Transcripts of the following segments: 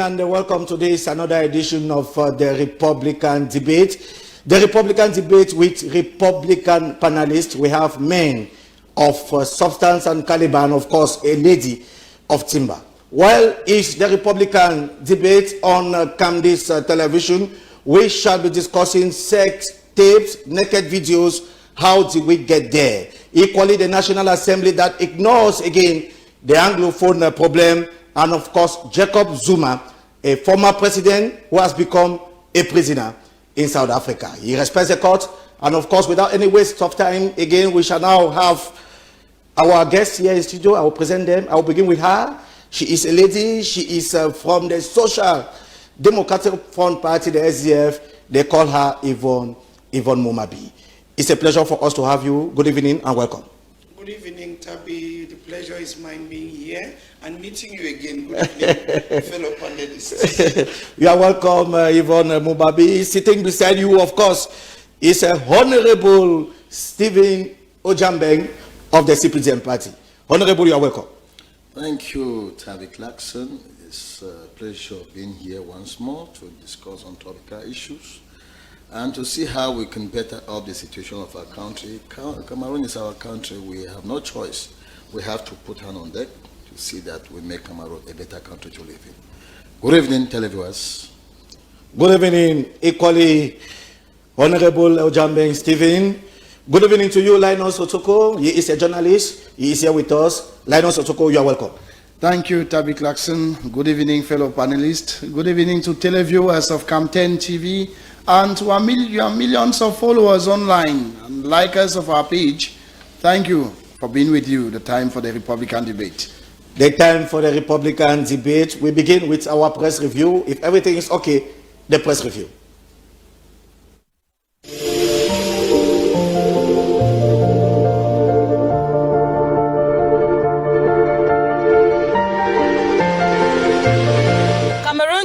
and welcome to this another edition of the Republican Debate. The Republican Debate with Republican panelists. We have men of substance and caliber, and of course a lady of timber. While it's the Republican Debate on Camdis television, we shall be discussing sex tapes, naked videos. How did we get there? Equally, the National Assembly that ignores again the Anglophone problem, and of course Jacob Zuma, a former president who has become a prisoner in South Africa. He respects the court, and of course, without any waste of time, again, we shall now have our guests here in studio. I will present them. I will begin with her. She is a lady. She is from the Social Democratic Front Party, the SDF. They call her Yvonne Mumabi. It's a pleasure for us to have you. Good evening and welcome. Good evening, Tabi. The pleasure is mine being here and meeting you again. Good evening, fellow panelists. You are welcome, Yvonne Mumabi. Sitting beside you, of course, is a Honorable Stephen Ojambeng of the CPDM Party. Honorable, you are welcome. Thank you, Tabi Clarkson. It's a pleasure being here once more to discuss on topical issues and to see how we can better up the situation of our country. Cameroon is our country. We have no choice. We have to put hand on deck to see that we make Cameroon a better country to live in. Good evening, televiewers. Good evening, equally, Honorable Ojambeng Stephen. Good evening to you, Linus Otoko. He is a journalist. He is here with us. Linus Otoko, you are welcome. Thank you, Tabi Clarkson. Good evening, fellow panelists. Good evening to televiewers of Cam10 TV and to our millions of followers online and likers of our page. Thank you for being with you. The time for the Republican Debate. The time for the Republican Debate. We begin with our press review. If everything is okay, the press review.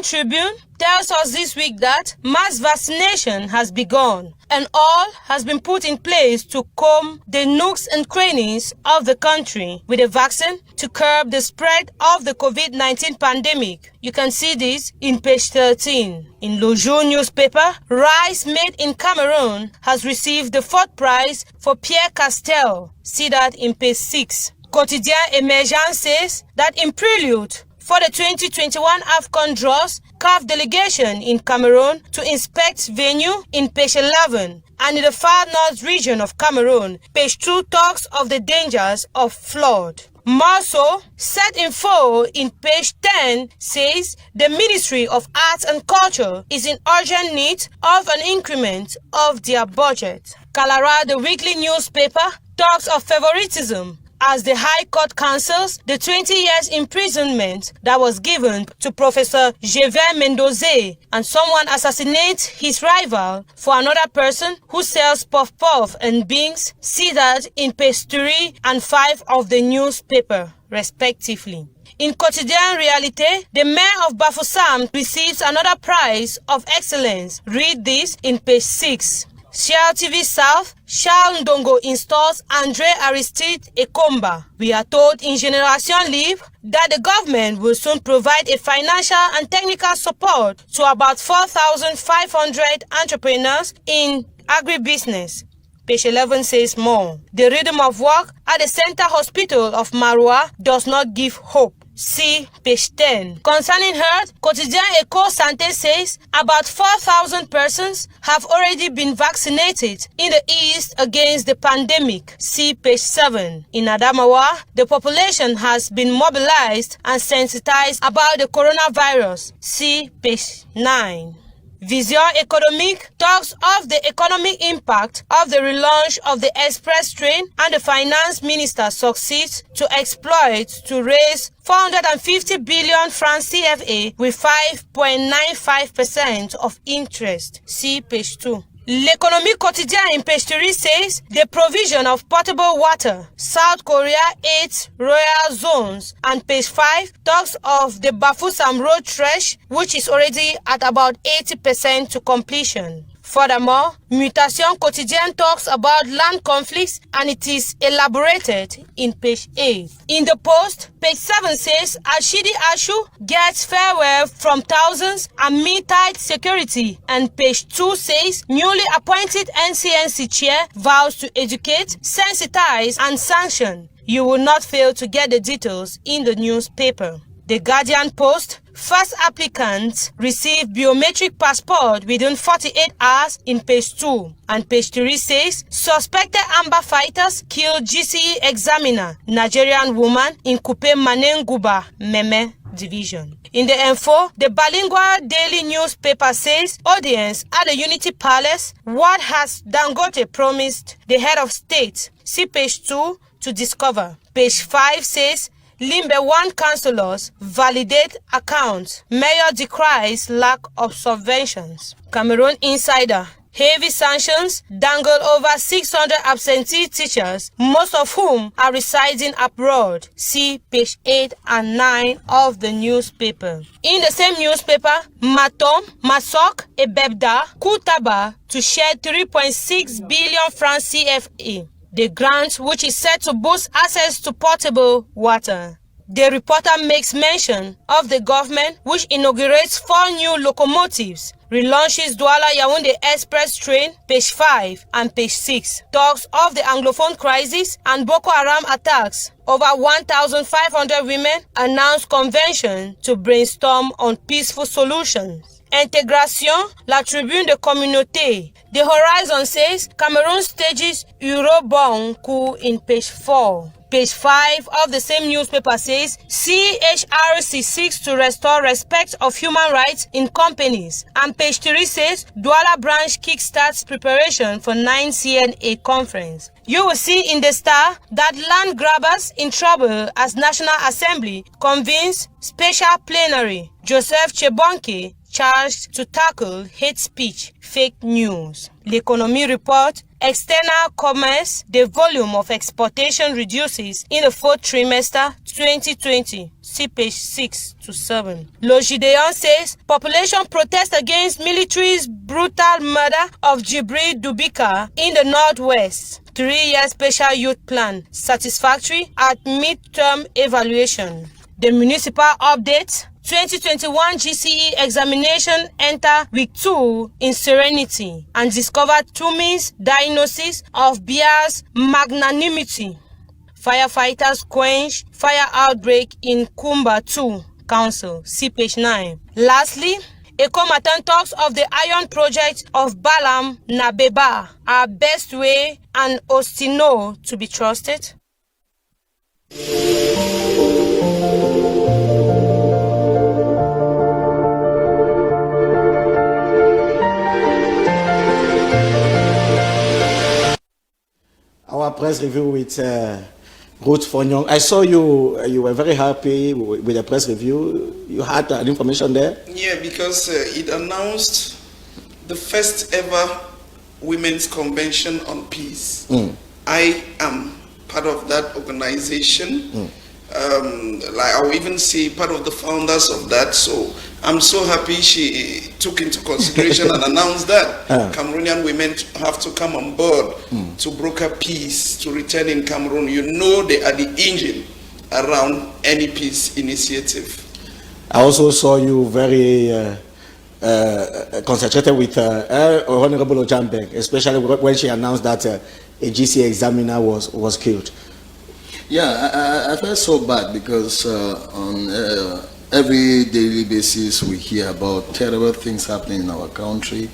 Tribune tells us this week that mass vaccination has begun and all has been put in place to comb the nooks and crannies of the country with a vaccine to curb the spread of the COVID-19 pandemic. You can see this in page 13. In Lojo newspaper, rice made in Cameroon has received the 4th prize for Pierre Castel. See that in page 6. Quotidien Emergence says that in prelude for the 2021 AFCON draws, CAF delegation in Cameroon to inspect venue in page 11, and in the far north region of Cameroon, page 2 talks of the dangers of flood. More so, set info in page 10 says the Ministry of Arts and Culture is in urgent need of an increment of their budget. Kalara, the weekly newspaper, talks of favoritism as the High Court cancels the 20 years imprisonment that was given to Professor Gervais Mendoze, and someone assassinates his rival for another person who sells puff-puff and beans. See that in page 3 and 5 of the newspaper, respectively. In Quotidien Realite, the mayor of Bafoussam receives another prize of excellence. Read this in page 6. Shell TV South, Charles Ndongo installs Andre Aristide Ekomba. We are told in Generation Libre that the government will soon provide a financial and technical support to about 4,500 entrepreneurs in agribusiness. Page 11 says more. The rhythm of work at the Center Hospital of Maroua does not give hope. See page 10. Concerning health, Quotidien Eco Santé says about 4,000 persons have already been vaccinated in the East against the pandemic. See page 7. In Adamawa, the population has been mobilized and sensitized about the coronavirus. See page 9. Vision Économique talks of the economic impact of the relaunch of the express train, and the finance minister succeeds to exploit to raise 450 billion francs CFA with 5.95% of interest. See page 2. L'économie quotidienne in page 3 says the provision of potable water. South Korea 8 royal zones. And page 5 talks of the Bafoussam road stretch, which is already at about 80% to completion. Furthermore, Mutation Quotidien talks about land conflicts and it is elaborated in page 8. In the Post, page 7 says Ashidi Ashu gets farewell from thousands amid tight security, and page 2 says newly appointed NCNC chair vows to educate, sensitize and sanction. You will not fail to get the details in the newspaper. The Guardian Post, first applicants receive biometric passport within 48 hours in page 2. And page 3 says, suspected Amber fighters kill GCE examiner, Nigerian woman in Kupe Manenguba, Meme division. In the info, the bilingual daily newspaper says, audience at the Unity Palace, what has Dangote promised the head of state? See page 2 to discover. Page 5 says, Limbe 1 councillors validate accounts. Mayor decries lack of subventions. Cameroon Insider. Heavy sanctions dangle over 600 absentee teachers, most of whom are residing abroad. See page 8 and 9 of the newspaper. In the same newspaper, Matom, Masok, Ebebda, Kutaba to share 3.6 billion francs CFA. The grant, which is set to boost access to potable water. The reporter makes mention of the government, which inaugurates 4 new locomotives, relaunches Douala Yaoundé Express train, page 5 and page 6, talks of the Anglophone crisis and Boko Haram attacks. Over 1,500 women announced convention to brainstorm on peaceful solutions. Intégration, la tribune de communauté. The Horizon says Cameroon stages Eurobond coup in page 4. Page 5 of the same newspaper says CHRC seeks to restore respect of human rights in companies. And page 3 says Douala branch kickstarts preparation for 9 CNA conference. You will see in the Star that land grabbers in trouble as National Assembly convenes special plenary. Joseph Chebonke charged to tackle hate speech, fake news. L'Economie report, external commerce, the volume of exportation reduces in the 4th trimester 2020. See page 6 to 7. L'Ogideon says, population protest against military's brutal murder of Jibril Dubika in the northwest. 3-year special youth plan, satisfactory at midterm evaluation. The municipal update, 2021 GCE examination enter week 2 in serenity and discovered Tumi's diagnosis of Bia's magnanimity. Firefighters quench fire outbreak in Kumba 2 Council. See page 9. Lastly, Ekomatan talks of the iron project of Balam Nabeba, our best way and Ostino to be trusted. Our press review with Ruth Fonyong. I saw you were very happy with the press review. You had information there? Yeah, because it announced the first ever Women's Convention on Peace. I am part of that organization. Like I will even say part of the founders of that. So I'm so happy she took into consideration and announced that Cameroonian women have to come on board to broker peace, to return in Cameroon. You know they are the engine around any peace initiative. I also saw you very concentrated with Honorable Ojambeng, especially when she announced that a GCE examiner was killed. Yeah, I felt so bad because on every daily basis we hear about terrible things happening in our country.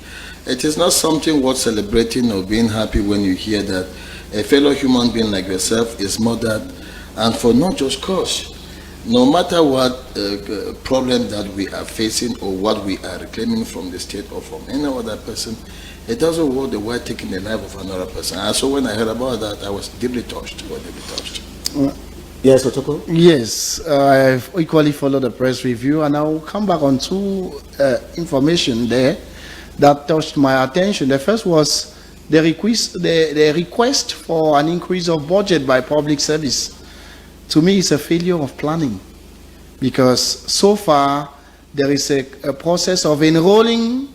It is not something worth celebrating or being happy when you hear that a fellow human being like yourself is murdered, and for not just cause. No matter what problem that we are facing or what we are reclaiming from the state or from any other person, it doesn't worth the while taking the life of another person. And so when I heard about that, I was deeply touched. Yes, Otoko? Yes, I've equally followed the press review, and I'll come back on 2 information there that touched my attention. The first was the request for an increase of budget by public service. To me, it's a failure of planning, because so far there is a process of enrolling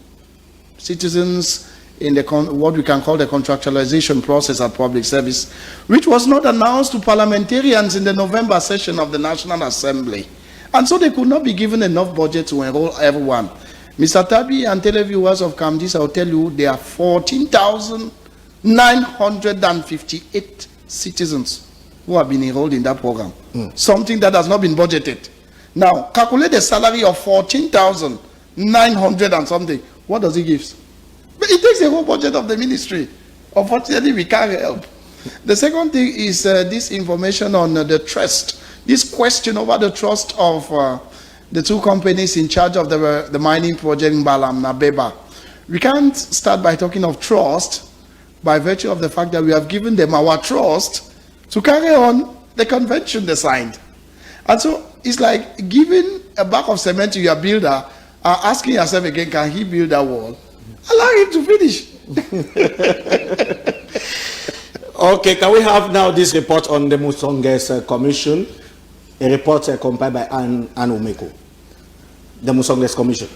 citizens in the what we can call the contractualization process at public service, which was not announced to parliamentarians in the November session of the National Assembly. And so they could not be given enough budget to enroll everyone. Mr. Tabi and televiewers of CAMDIS, I'll tell you, there are 14,958 citizens who have been enrolled in that program. Something that has not been budgeted. Now, calculate the salary of 14,900 and something. What does it give? But it takes the whole budget of the ministry. Unfortunately, we can't help. The second thing is this information on the trust. This question over the trust of the two companies in charge of the mining project in Balam Nabeba. We can't start by talking of trust by virtue of the fact that we have given them our trust to carry on the convention they signed. And so it's like giving a bag of cement to your builder, asking yourself again, can he build that wall? Allow him to finish. Okay, can we have now this report on the Musonges Commission? A report compiled by Anne Umeko. The Musonges Commission.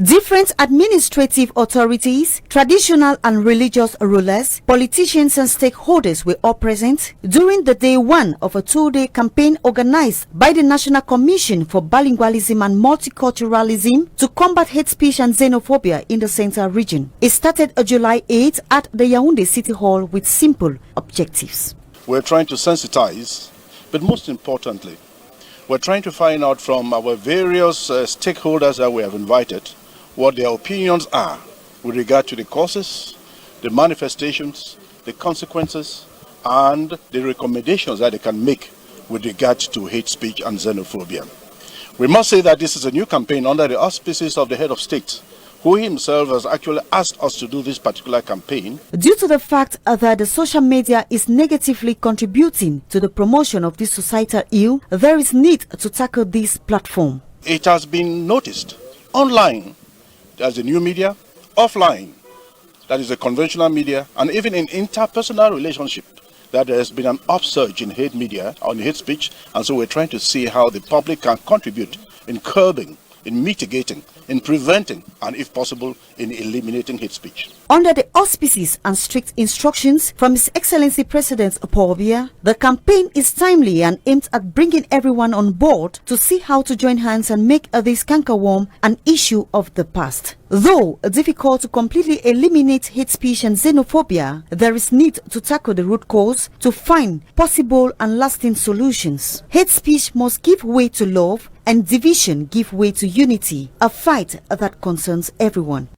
Different administrative authorities, traditional and religious rulers, politicians and stakeholders were all present during the day one of a two-day campaign organized by the National Commission for Bilingualism and Multiculturalism to combat hate speech and xenophobia in the Central Region. It started on July 8 at the Yaoundé City Hall with simple objectives. We're trying to sensitize, but most importantly, we're trying to find out from our various stakeholders that we have invited what their opinions are with regard to the causes, the manifestations, the consequences, and the recommendations that they can make with regard to hate speech and xenophobia. We must say that this is a new campaign under the auspices of the head of state, who himself has actually asked us to do this particular campaign. Due to the fact that the social media is negatively contributing to the promotion of this societal ill, there is need to tackle this platform. It has been noticed online as a new media, offline, that is a conventional media, and even in interpersonal relationship, that there has been an upsurge in hate media, on hate speech, and so we're trying to see how the public can contribute in curbing, in mitigating, in preventing, and if possible, in eliminating hate speech. Under the auspices and strict instructions from His Excellency President Paul Biya, the campaign is timely and aimed at bringing everyone on board to see how to join hands and make this cankerworm an issue of the past. Though difficult to completely eliminate hate speech and xenophobia, there is need to tackle the root cause to find possible and lasting solutions. Hate speech must give way to love and division give way to unity, a fight that concerns everyone.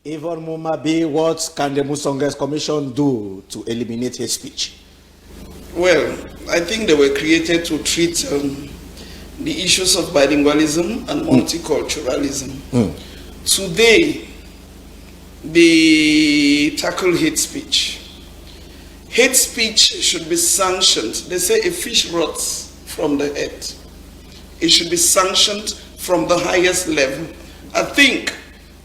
Yvonne Mumabi, what can the Musonges Commission do to eliminate hate speech? Well, I think they were created to treat the issues of bilingualism and multiculturalism. Today, they tackle hate speech. Hate speech should be sanctioned. They say a fish rots from the head. It should be sanctioned from the highest level. I think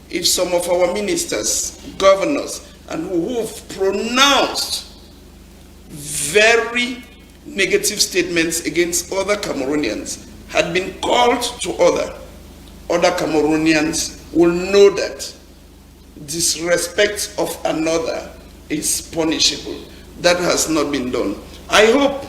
if some of our ministers, governors, and who have pronounced very negative statements against other Cameroonians had been called to order, other Cameroonians will know that disrespect of another is punishable. That has not been done. I hope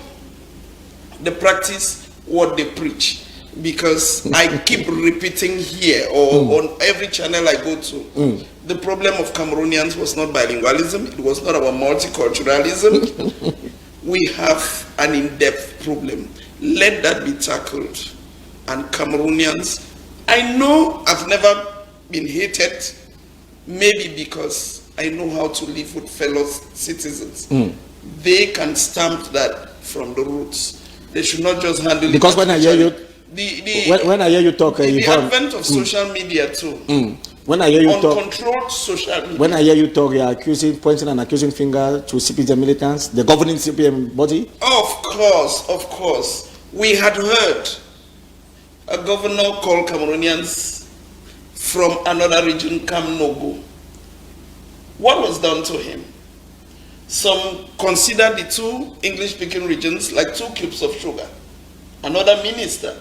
they practice what they preach, because I keep repeating here or on every channel I go to, the problem of Cameroonians was not bilingualism, it was not our multiculturalism. We have an in-depth problem. Let that be tackled. And Cameroonians, I know I've never been hated, maybe because I know how to live with fellow citizens. They can stamp that from the roots. They should not just handle because it. When I hear you, when I hear you talk, the advent of social media too. When I hear you talk, uncontrolled social media. When I hear you talk, you're pointing an accusing finger to CPJ militants, the governing CPM body. Of course. We had heard a governor called Cameroonians from another region come no go. What was done to him? Some consider the two English-speaking regions like two cubes of sugar. Another minister.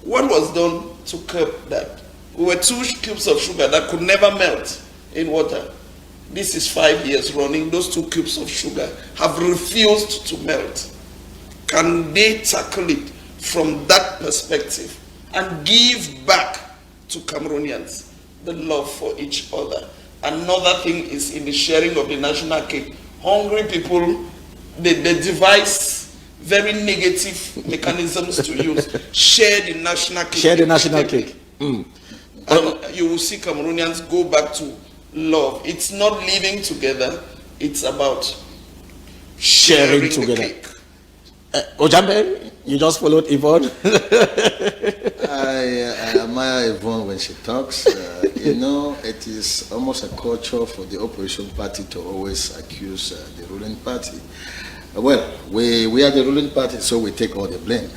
What was done to curb that? We were two cubes of sugar that could never melt in water. This is 5 years running. Those 2 cubes of sugar have refused to melt. Can they tackle it from that perspective and give back to Cameroonians the love for each other? Another thing is in the sharing of the national cake. Hungry people, they devise very negative mechanisms to use. Share the national cake. Share the national cake. Mm. And you will see Cameroonians go back to love. It's not living together, it's about sharing together. The cake. Ojambe, you just followed Yvonne. I admire Yvonne when she talks. You know, it is almost a culture for the opposition party to always accuse the ruling party. Well, we are the ruling party, so we take all the blame.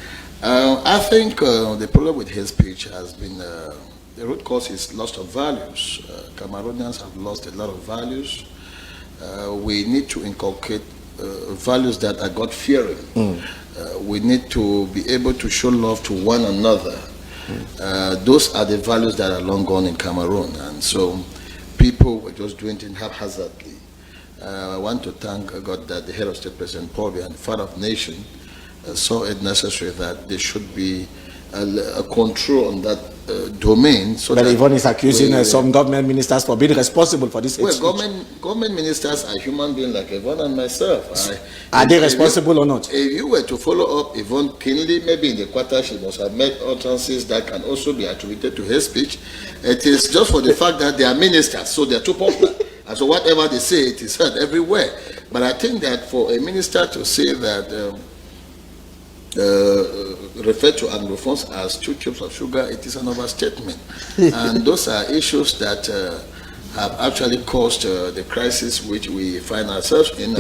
I think the problem with his speech has been the root cause is loss of values. Cameroonians have lost a lot of values. We need to inculcate values that are God-fearing. We need to be able to show love to one another. Those are the values that are long gone in Cameroon, and so people were just doing it haphazardly. I want to thank God that the head of state, President Paul Biya, and the father of the nation, saw it necessary that there should be a control on that domain. So but Yvonne is accusing some government ministers for being responsible for this. Well, government ministers are human beings like Yvonne and myself. Are they responsible or not? If you were to follow up Yvonne keenly, maybe in the quarter she must have made utterances that can also be attributed to her speech. It is just for the fact that they are ministers, so they are too popular. And so whatever they say, it is heard everywhere. But I think that for a minister to say that refer to Anglophones as 2 cubes of sugar, it is an overstatement. And those are issues that have actually caused the crisis which we find ourselves in.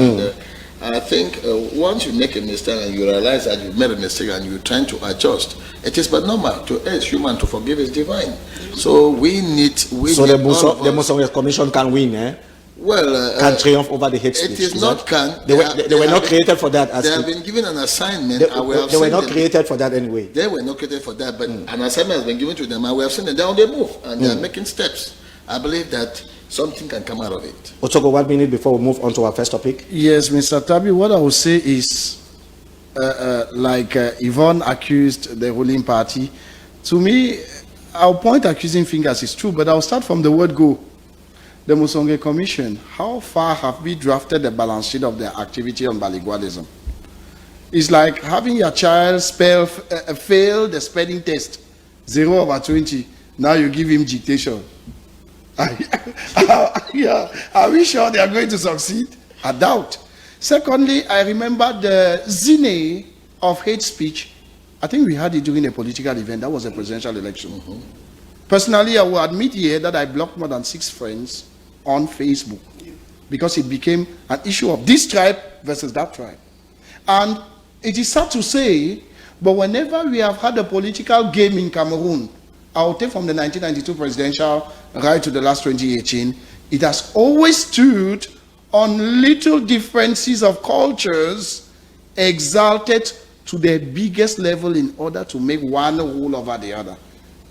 And I think once you make a mistake and you realize that you've made a mistake and you're trying to adjust, it is but normal. To err is human, to forgive is divine. So we need. So the Muslim Commission can win, eh? Well, can triumph over the hate speech. It is not can. They were not created for that. They have been given an assignment. They were not created for that anyway. They were not created for that, but an assignment has been given to them, and we have seen them. They're on the move, and they are making steps. I believe that something can come out of it. Otogo, 1 minute before we move on to our first topic. Yes, Mr. Tabi, what I would say is, like Yvonne accused the ruling party, to me, I'll point accusing fingers is true, but I'll start from the word go. The Musonge Commission, how far have we drafted the balance sheet of their activity on bilingualism? It's like having your child fail the spelling test, 0/20. Now you give him dictation. Are we sure they are going to succeed? I doubt. Secondly, I remember the zine of hate speech. I think we had it during a political event. That was a presidential election. Personally, I will admit here that I blocked more than 6 friends on Facebook because it became an issue of this tribe versus that tribe. And it is sad to say, but whenever we have had a political game in Cameroon, I will take from the 1992 presidential right to the last 2018, it has always stood on little differences of cultures exalted to their biggest level in order to make one rule over the other.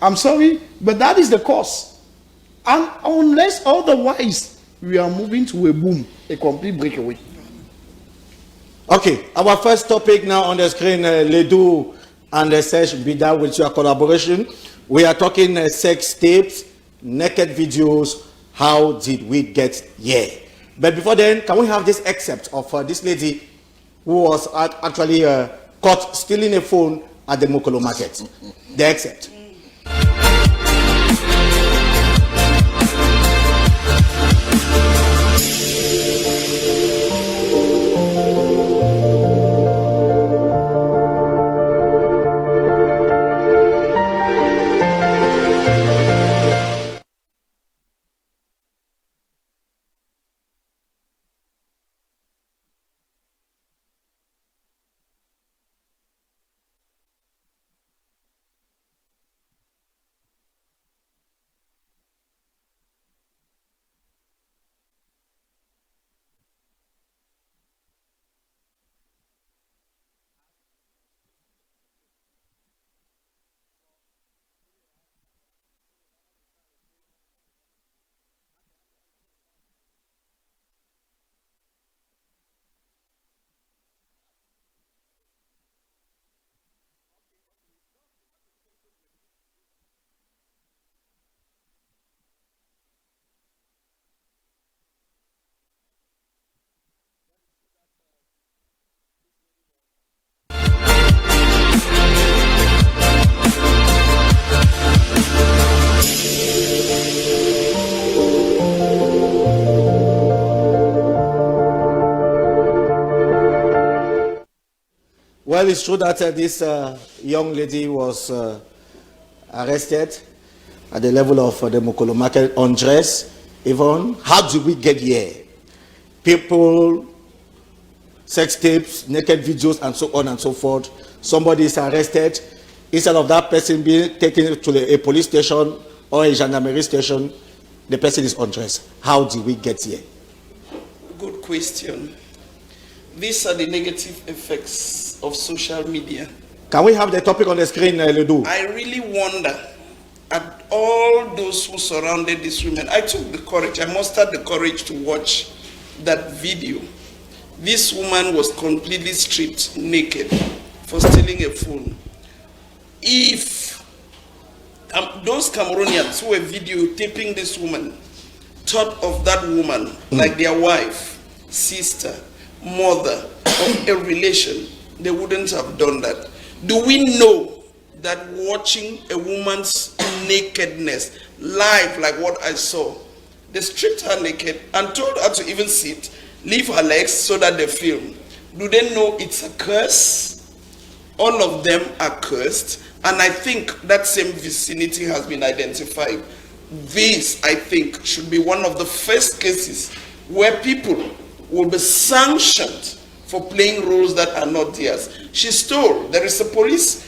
I'm sorry, but that is the cause. And unless otherwise, we are moving to a boom, a complete breakaway. Okay, our first topic now on the screen, Ledu and Serge Bida, with your collaboration. We are talking sex tapes, naked videos. How did we get here? But before then, can we have this excerpt of this lady who was actually caught stealing a phone at the Mokolo market? The excerpt. Well, it's true that this young lady was arrested at the level of the Mokolo market, undressed. Yvonne, how did we get here? People, sex tapes, naked videos, and so on and so forth. Somebody is arrested. Instead of that person being taken to a police station or a gendarmerie station, the person is undressed. How did we get here? Good question. These are the negative effects of social media. Can we have the topic on the screen, Ledu? I really wonder at all those who surrounded this woman. I took the courage, I mustered the courage to watch that video. This woman was completely stripped naked for stealing a phone. If those Cameroonians who were videotaping this woman thought of that woman like their wife, sister, mother, or a relation, they wouldn't have done that. Do we know that watching a woman's nakedness live like what I saw, they stripped her naked and told her to even sit, leave her legs so that they film? Do they know it's a curse? All of them are cursed, and I think that same vicinity has been identified. This, I think, should be one of the first cases where people will be sanctioned for playing roles that are not theirs. She stole. There is a police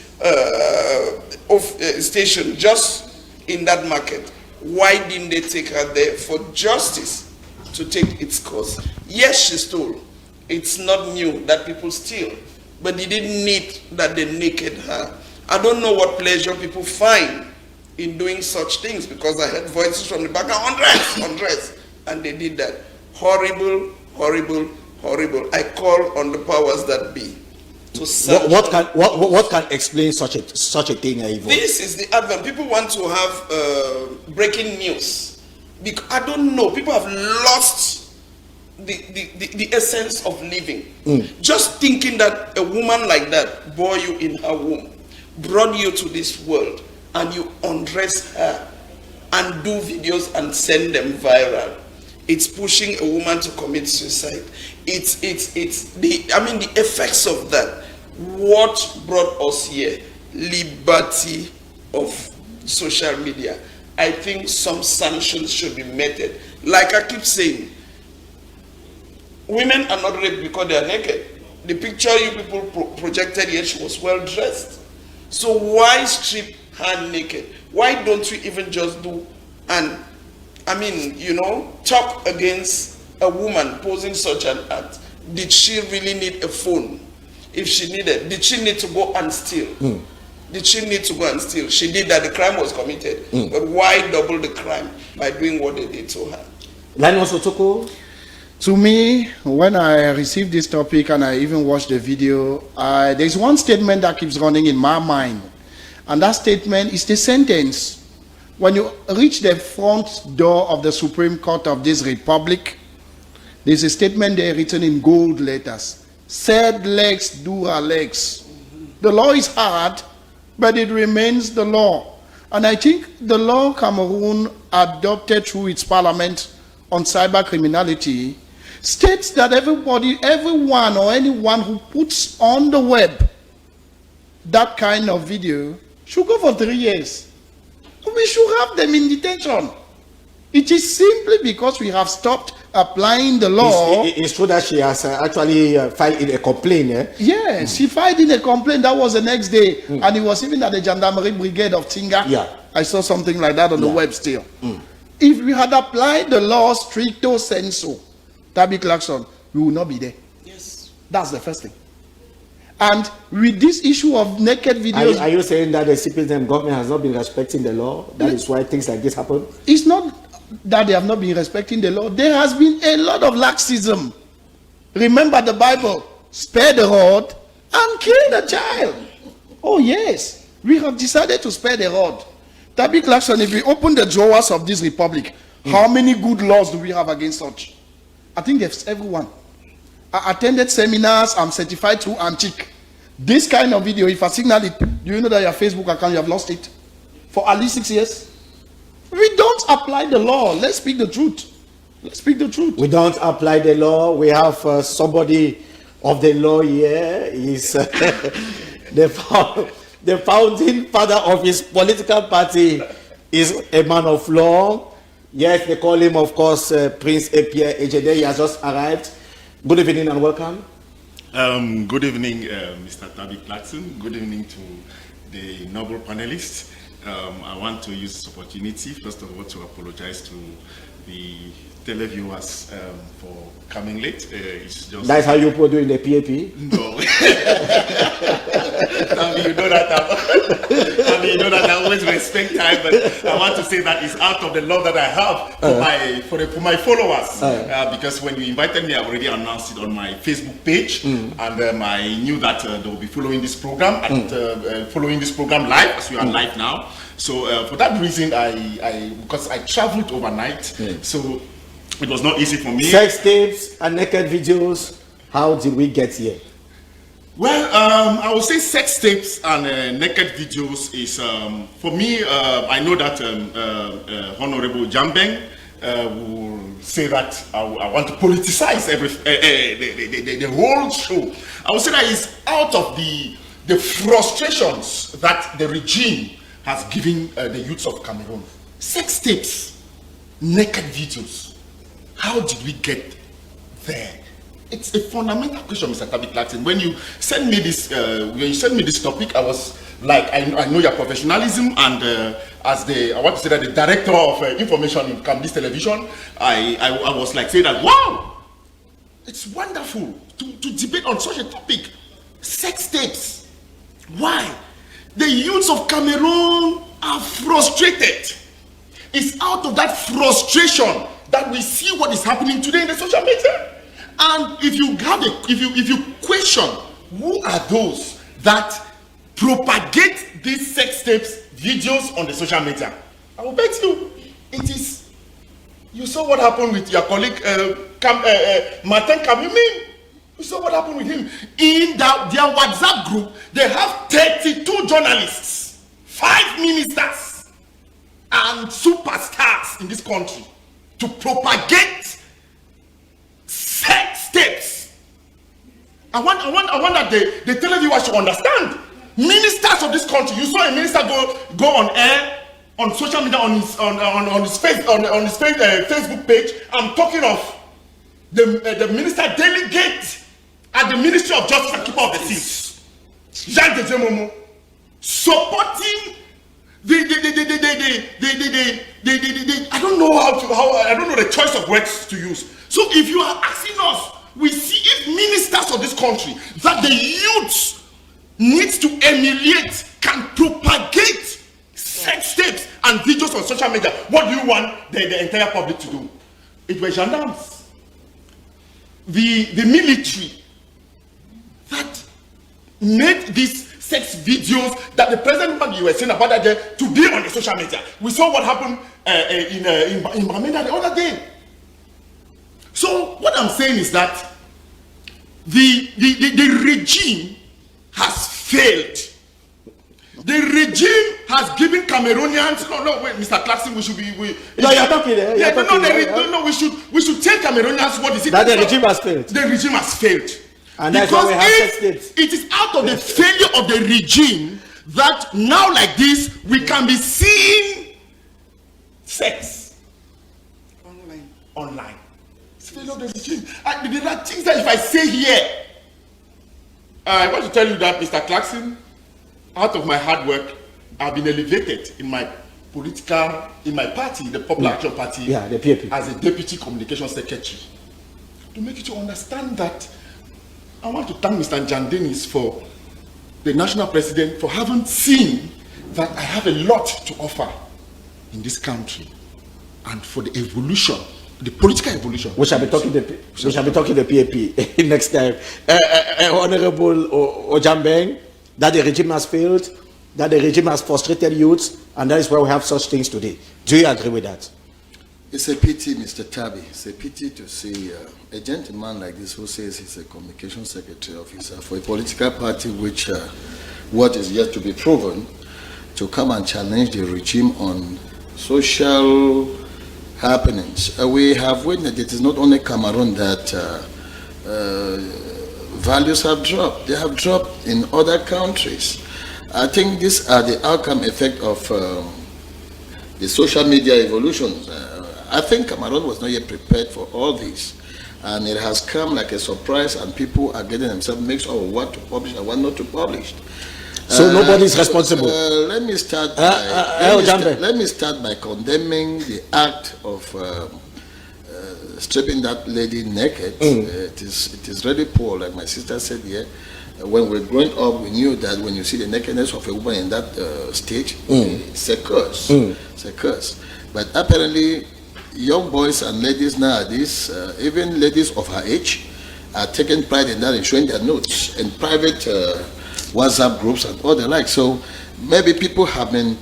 station just in that market. Why didn't they take her there for justice to take its course? Yes, she stole. It's not new that people steal, but they didn't need that they naked her. I don't know what pleasure people find in doing such things, because I heard voices from the background, undress, and they did that. Horrible, horrible, horrible. I call on the powers that be to sanction. What can explain such a thing, Yvonne? This is the advent. People want to have breaking news. Because I don't know. People have lost the essence of living. Just thinking that a woman like that bore you in her womb, brought you to this world, and you undress her and do videos and send them viral. It's pushing a woman to commit suicide. It's the effects of that. What brought us here? Liberty of social media. I think some sanctions should be meted. Like I keep saying, women are not raped because they are naked. The picture you people projected here, she was well dressed. So why strip her naked? Why don't we even just do talk against a woman posing such an act? Did she really need a phone? If she needed, did she need to go and steal? Did she need to go and steal? She did that, the crime was committed. But why double the crime by doing what they did to her? To me, when I received this topic and I even watched the video, there's one statement that keeps running in my mind. And that statement is the sentence. When you reach the front door of the Supreme Court of this republic, there's a statement there written in gold letters. Said legs do her legs. The law is hard, but it remains the law. And I think the law Cameroon adopted through its parliament on cyber criminality states that everyone or anyone who puts on the web that kind of video should go for 3 years. We should have them in detention. It is simply because we have stopped applying the law. It's true that she has actually filed in a complaint. Yes, she filed in a complaint. That was the next day. And it was even at the Gendarmerie Brigade of Tinga. Yeah. I saw something like that on the web still. If we had applied the law stricto sensu, Tabby Clarkson, we will not be there. Yes. That's the first thing. And with this issue of naked videos... Are you saying that the citizen government has not been respecting the law? That is why things like this happen? It's not that they have not been respecting the law. There has been a lot of laxism. Remember the Bible, spare the rod and kill the child. Oh yes, we have decided to spare the rod. Tabby Clarkson, if we open the drawers of this republic, how many good laws do we have against such? I think there's everyone. I attended seminars, I'm certified through Antique. This kind of video, if I signal it, do you know that your Facebook account, you have lost it? For at least 6 years? We don't apply the law. Let's speak the truth. Let's speak the truth. We don't apply the law. We have somebody of the law here. He's the founding father of his political party is a man of law. Yes, they call him, of course, Prince Pierre Ejede. He has just arrived. Good evening and welcome. Good evening, Mr. Tabi Clarkson. Good evening to the noble panelists. I want to use this opportunity, first of all, to apologize to the televiewers for coming late. It's just that's how you put doing the PAP? No. You know that I always respect time, but I want to say that it's out of the love that I have for my followers. Because when you invited me, I already announced it on my Facebook page, and I knew that they will be following this program and following this program live, as we are live now. So for that reason, because I traveled overnight, so it was not easy for me. Sex tapes and naked videos. How did we get here? Well, I would say sex tapes and naked videos is, for me, I know that Honorable Jambeng will say that I want to politicize the whole show. I would say that it's out of the frustrations that the regime has given the youths of Cameroon. Sex tapes, naked videos. How did we get there? It's a fundamental question, Mr. Tabi Clarkson. When you send me this, topic, I was like, I know your professionalism, and I want to say that the director of information in Cameroon television, I was like saying that, wow, it's wonderful to debate on such a topic. Sex tapes. Why? The youths of Cameroon are frustrated. It's out of that frustration that we see what is happening today in the social media. And if you question who are those that propagate these sex tapes, videos on the social media, I will bet you it is. You saw what happened with your colleague Martin Kabimin. You saw what happened with him. In their WhatsApp group, they have 32 journalists, 5 ministers, and superstars in this country to propagate sex tapes. I want that the televiewers should understand. Ministers of this country, you saw a minister go on air on social media on his Facebook page. I'm talking of the minister delegate at the Ministry of Justice and Keeper of the Seals, Jean de Momo, supporting I don't know I don't know the choice of words to use. So if you are asking us, we see if ministers of this country that the youths needs to emulate can propagate sex tapes and videos on social media, what do you want the entire public to do? It was gendarmes, the military that made these sex videos that the president of the US saying about that day today on the social media. We saw what happened in Bamenda the other day. So what I'm saying is that the regime has failed. The regime has given Cameroonians. No, wait, Mr. Clarkson, we should be. No, you're talking there. We should tell Cameroonians what is it. That the regime has failed. The regime has failed. And that's why we have sex tapes. It is out of the failure of the regime that now, like this, we can be seeing sex online. It's failure of the regime. There are things that if I say here, I want to tell you that, Mr. Clarkson, out of my hard work, I've been elevated in my party, the Popular Action Party, the PAP, as a deputy communications secretary. To make you to understand that, I want to thank Mr. Jandenis for the national president for having seen that I have a lot to offer in this country, and for the evolution, the political evolution. We shall be talking the PAP next time. Honorable Ojambeng, that the regime has failed, that the regime has frustrated youths, and that is why we have such things today. Do you agree with that? It's a pity, Mr. Tabi. It's a pity to see a gentleman like this who says he's a communication secretary officer for a political party which, what is yet to be proven, to come and challenge the regime on social happenings. We have witnessed it is not only Cameroon that values have dropped. They have dropped in other countries. I think these are the outcome effect of the social media evolution. I think Cameroon was not yet prepared for all this, and it has come like a surprise, and people are getting themselves mixed up what to publish and what not to publish. So nobody's responsible. Let me start. Let me start by condemning the act of stripping that lady naked. It is really poor, like my sister said here. When we were growing up, we knew that when you see the nakedness of a woman in that stage, it's a curse. It's a curse. But apparently, young boys and ladies nowadays, even ladies of her age, are taking pride in that and showing their notes in private WhatsApp groups and all the like. So maybe people have been,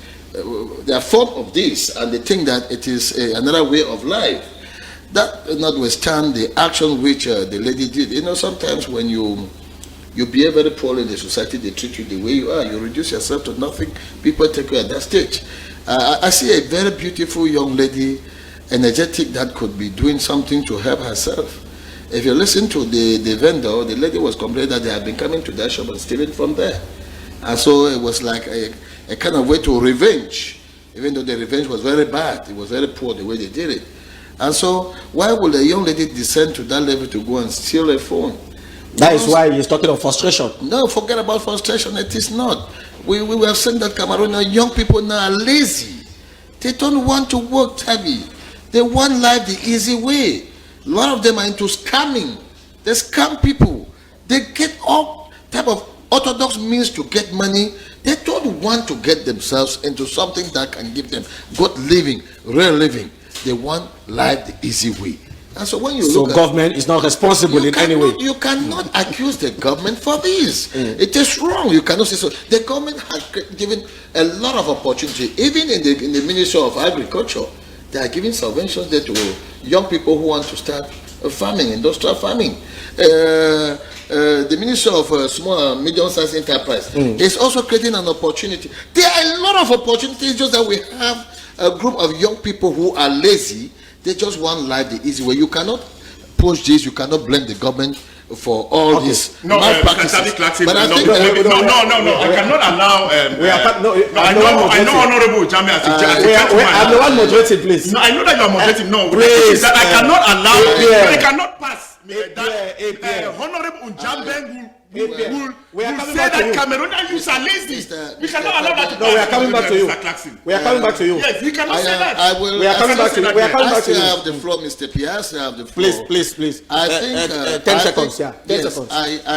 they are fond of this and they think that it is another way of life. That notwithstanding the action which the lady did. You know, sometimes when you behave very poorly in the society, they treat you the way you are. You reduce yourself to nothing. People take you at that stage. I see a very beautiful young lady, energetic, that could be doing something to help herself. If you listen to the vendor, the lady was complaining that they had been coming to that shop and stealing from there. And so it was like a kind of way to revenge, even though the revenge was very bad. It was very poor the way they did it. And so why would a young lady descend to that level to go and steal a phone? That is why he's talking of frustration. No, forget about frustration. It is not. We have seen that Cameroon young people now are lazy. They don't want to work heavy. They want life the easy way. A lot of them are into scamming. They scam people. They get all type of orthodox means to get money. They don't want to get themselves into something that can give them good living, real living. They want life the easy way. And so when you look at government is not responsible in any way. You cannot accuse the government for this. It is wrong. You cannot say so. The government has given a lot of opportunity, even in the Ministry of Agriculture. They are giving subventions there to young people who want to start farming, industrial farming. The Ministry of Small and Medium-Sized Enterprise is also creating an opportunity. There are a lot of opportunities, just that we have a group of young people who are lazy. They just want life the easy way. You cannot push this. You cannot blame the government for all this malpractices. But I think I cannot allow. I know Honorable Jame as I'm the one moderating, please. No, I know that you are moderating. No, please. That I cannot allow. I cannot pass. Honorable Jame will say that Cameroonian youths are lazy. We cannot allow that to pass. No, we are coming back to you. We are coming back to you. Yes, we cannot say that. We are coming back to you. We are coming back to you. I have the floor, Mr. P. I have the floor. Please. I think 10 seconds. 10 seconds.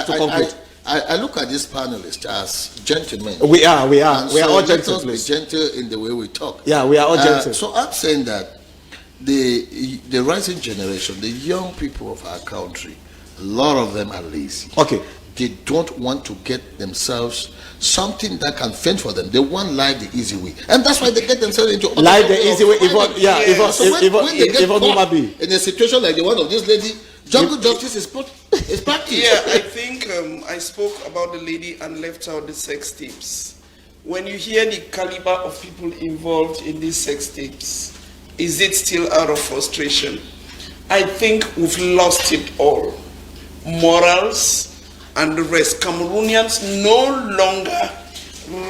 To conclude. I look at these panelists as gentlemen. We are all gentle. Be gentle in the way we talk. Yeah, we are all gentle. So I'm saying that the rising generation, the young people of our country, a lot of them are lazy. Okay. They don't want to get themselves something that can fend for them. They want life the easy way, and that's why they get themselves into life the easy way. Even in a situation like the one of this lady, jungle justice is practiced. Yeah, I think I spoke about the lady and left out the sex tapes. When you hear the caliber of people involved in these sex tapes, is it still out of frustration? I think we've lost it all. Morals and the rest. Cameroonians no longer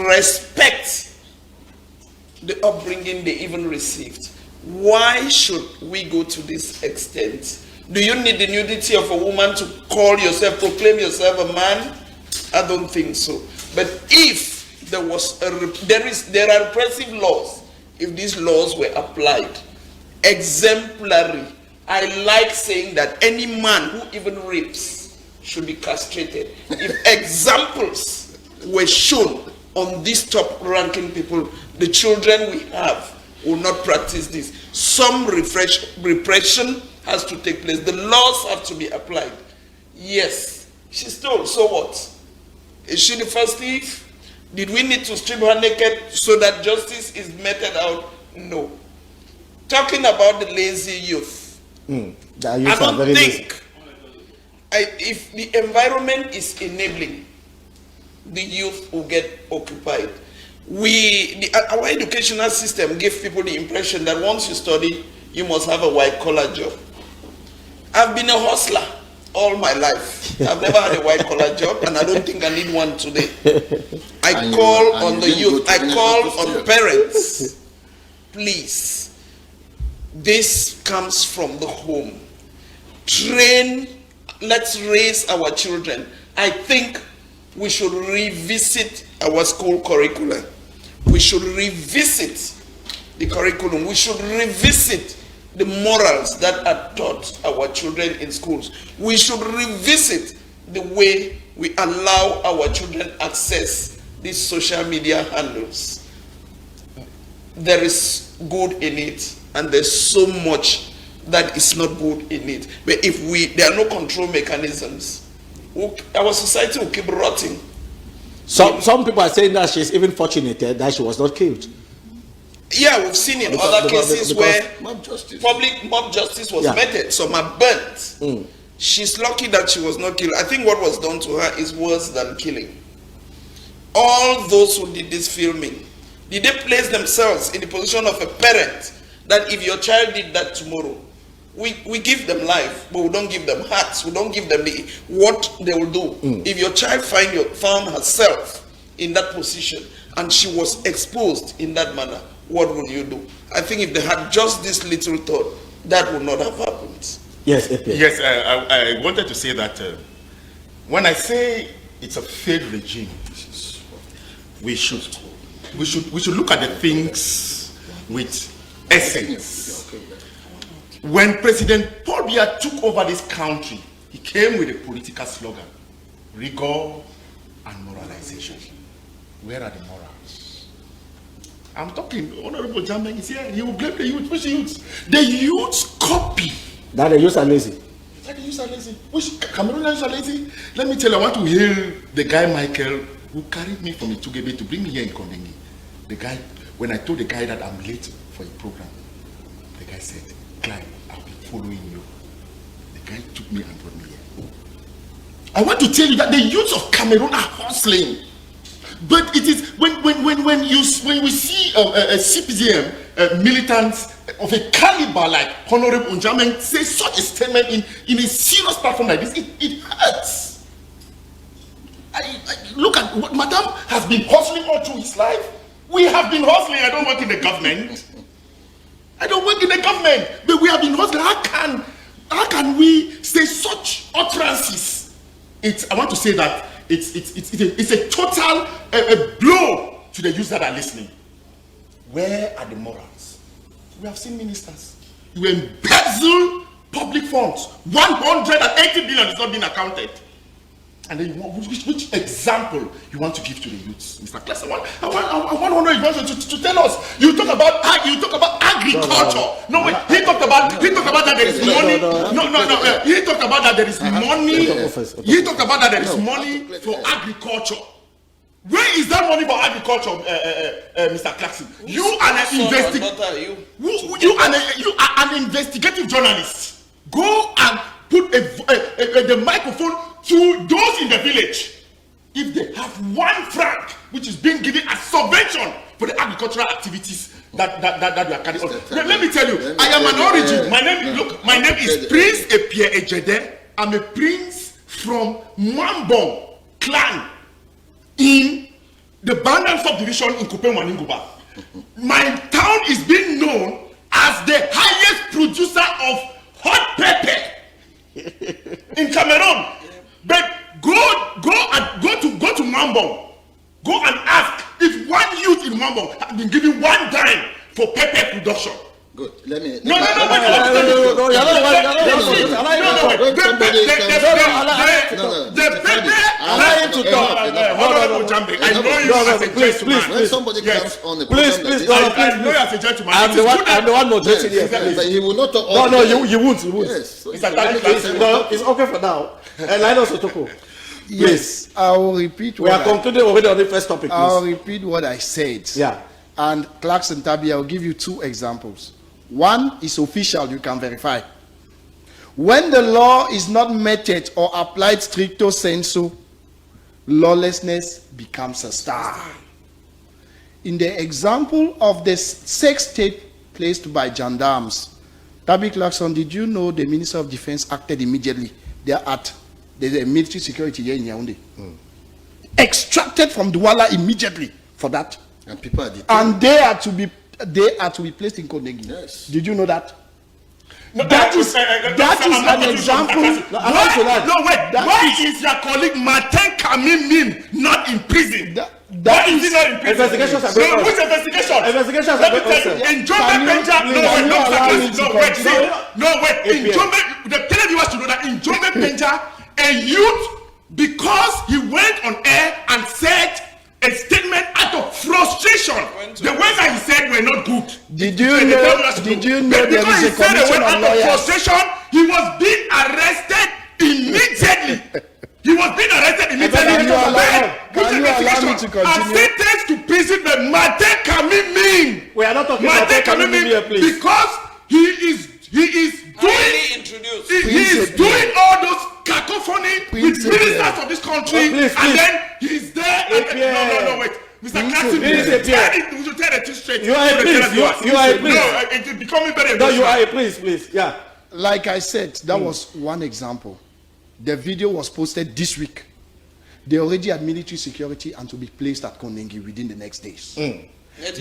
respect the upbringing they even received. Why should we go to this extent? Do you need the nudity of a woman to call yourself, proclaim yourself a man? I don't think so. But if there was there are repressive laws, if these laws were applied, exemplary, I like saying that any man who even rapes should be castrated. If examples were shown on these top ranking people, the children we have will not practice this. Some repression has to take place. The laws have to be applied. Yes, she stole, so what? Is she the first thief? Did we need to strip her naked so that justice is meted out? No. Talking about the lazy youth, I don't think if the environment is enabling, the youth will get occupied. Our educational system gave people the impression that once you study, you must have a white-collar job. I've been a hustler all my life. I've never had a white-collar job, and I don't think I need one today. I call on the youth. I call on parents. Please, this comes from the home. Train, let's raise our children. I think we should revisit our school curriculum. We should revisit the curriculum. We should revisit the morals that are taught our children in schools. We should revisit the way we allow our children access these social media handles. There is good in it, and there's so much that is not good in it. But if there are no control mechanisms, our society will keep rotting. Some people are saying that she's even fortunate that she was not killed. Yeah, we've seen in other cases where public mob justice was meted. Some are burnt. She's lucky that she was not killed. I think what was done to her is worse than killing. All those who did this filming, did they place themselves in the position of a parent that if your child did that tomorrow, we give them life, but we don't give them hearts. We don't give them what they will do. If your child found herself in that position and she was exposed in that manner, what will you do? I think if they had just this little thought, that would not have happened. Yes, Epe. Yes, I wanted to say that when I say it's a failed regime, we should look at the things with essence. When President Paul Biya took over this country, he came with a political slogan: rigor and moralization. Where are the morals? I'm talking, Honorable Jambeng is here. He will blame the youth. Which youth? The youths copy. That the youths are lazy. That the youths are lazy. Which Cameroonians are lazy? Let me tell you, I want to hail the guy Michael who carried me from Itugebe to bring me here in Kondengi. The guy, when I told the guy that I'm late for a program, the guy said, Clyde, I'll be following you. The guy took me and brought me here. I want to tell you that the youths of Cameroon are hustling. But it is when we see a CPDM militants of a caliber like Honorable Njameng say such a statement in a serious platform like this, it hurts. I look at what Madam has been hustling all through his life. We have been hustling. I don't work in the government. But we have been hustling. How can we say such utterances? I want to say that it's a total blow to the youth that are listening. Where are the morals? We have seen ministers. You embezzle public funds. 180 billion is not being accounted. And then which example you want to give to the youths, Mr. Kless? I want to tell us. You talk about agriculture. No, wait. He talked about that there is money. No. He talked about that there is money. He talked about that there is money for agriculture. Where is that money for agriculture, Mr. Clarkson? You are an investigative journalist. Go and put the microphone to those in the village. If they have 1 franc, which is being given as subvention for the agricultural activities that we are carrying on. Let me tell you, I am an origin. My name is Prince Epie Ejede. I'm a prince from Mwambong clan in the Bandan subdivision in Kupe-Waninguba. My town is being known as the highest producer of hot pepper in Cameroon. But go to Mwambong. Go and ask if one youth in Mwambong has been given 1 dime for pepper production. Good. Let me. No. When somebody comes on the please, I'm the one moderating here. He will not talk. No, you won't. Yes. It's okay for now. And Linus Otoko. Yes, I will repeat. We are concluding already on the first topic. I'll repeat what I said. Yeah. And Clarkson Tabi, I'll give you 2 examples. One is official, you can verify. When the law is not meted or applied stricto sensu, lawlessness becomes a star. In the example of the sex tape placed by gendarmes, Tabi Clarkson, did you know the Minister of Defense acted immediately there's a military security here in Yaoundé. Extracted from Douala immediately for that. And people are detained. And they are to be placed in Kondengi. Yes. Did you know that? No, That is an example. Why is your colleague Martin Kamimim not in prison? Why is he not in prison? Investigations are going on. Which investigation? Investigations are going on. In Jombe Benja, in Jombe, the televiewers to know that in Jombe Benja, a youth, because he went on air and said a statement out of frustration, the words that he said were not good. Did you know there is a commission of lawyers? Frustration, he was being arrested immediately. Can you allow me to continue? And sentenced to prison by Martin Kamimim. We are not talking about Martin Kamimim here, please. Because he is doing all those cacophony with ministers of this country, please. and then he's there. No, wait. Mr. Claxton, we should tell the truth straight. You are a priest. You are a priest. No, it's becoming very emotional. No, you are a priest, please. Yeah. Like I said, that was one example. The video was posted this week. They already had military security and to be placed at Kondengi within the next days.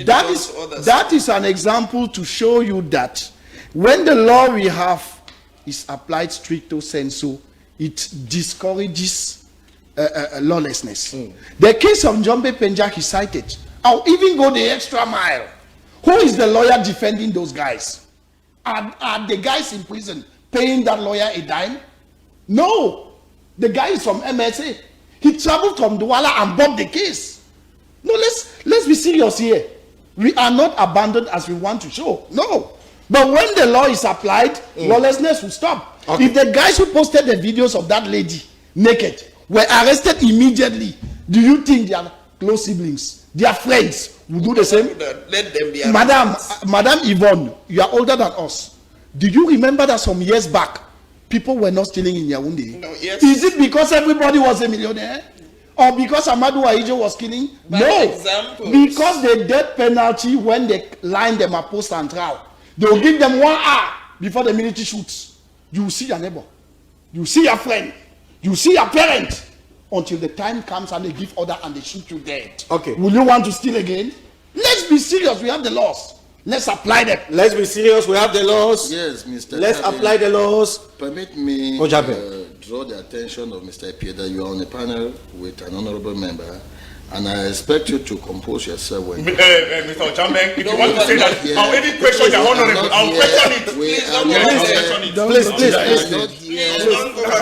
That is an example to show you that when the law we have is applied stricto sensu, it discourages lawlessness. The case of Jombe Penja he cited, I'll even go the extra mile. Who is the lawyer defending those guys? Are the guys in prison paying that lawyer a dime? No. The guy is from MSA. He traveled from Douala and bought the case. No, let's be serious here. We are not abandoned as we want to show. No. But when the law is applied, lawlessness will stop. Okay. If the guys who posted the videos of that lady naked were arrested immediately, do you think their close siblings, their friends, will do the same? Let them be arrested. Madam Yvonne, you are older than us. Do you remember that some years back, people were not stealing in Yaoundé? No, yes. Is it because everybody was a millionaire? Or because Amadou Ahijo was killing? No. Examples. Because the death penalty, when they line them at post and trial, they will give them 1 hour before the military shoots. You will see your neighbor. You will see your friend. You will see your parent. Until the time comes and they give order and they shoot you dead. Okay. Will you want to steal again? Let's be serious. We have the laws. Let's apply them. Let's be serious. We have the laws. Yes, Mr. Let's Tabi, apply the laws. Permit me draw the attention of Mr. Epie that you are on a panel with an honorable member, and I expect you to compose yourself when Mr. Ojambeng, if you want to say that, I'll even question the honorable. I'll question it. Please don't go on there.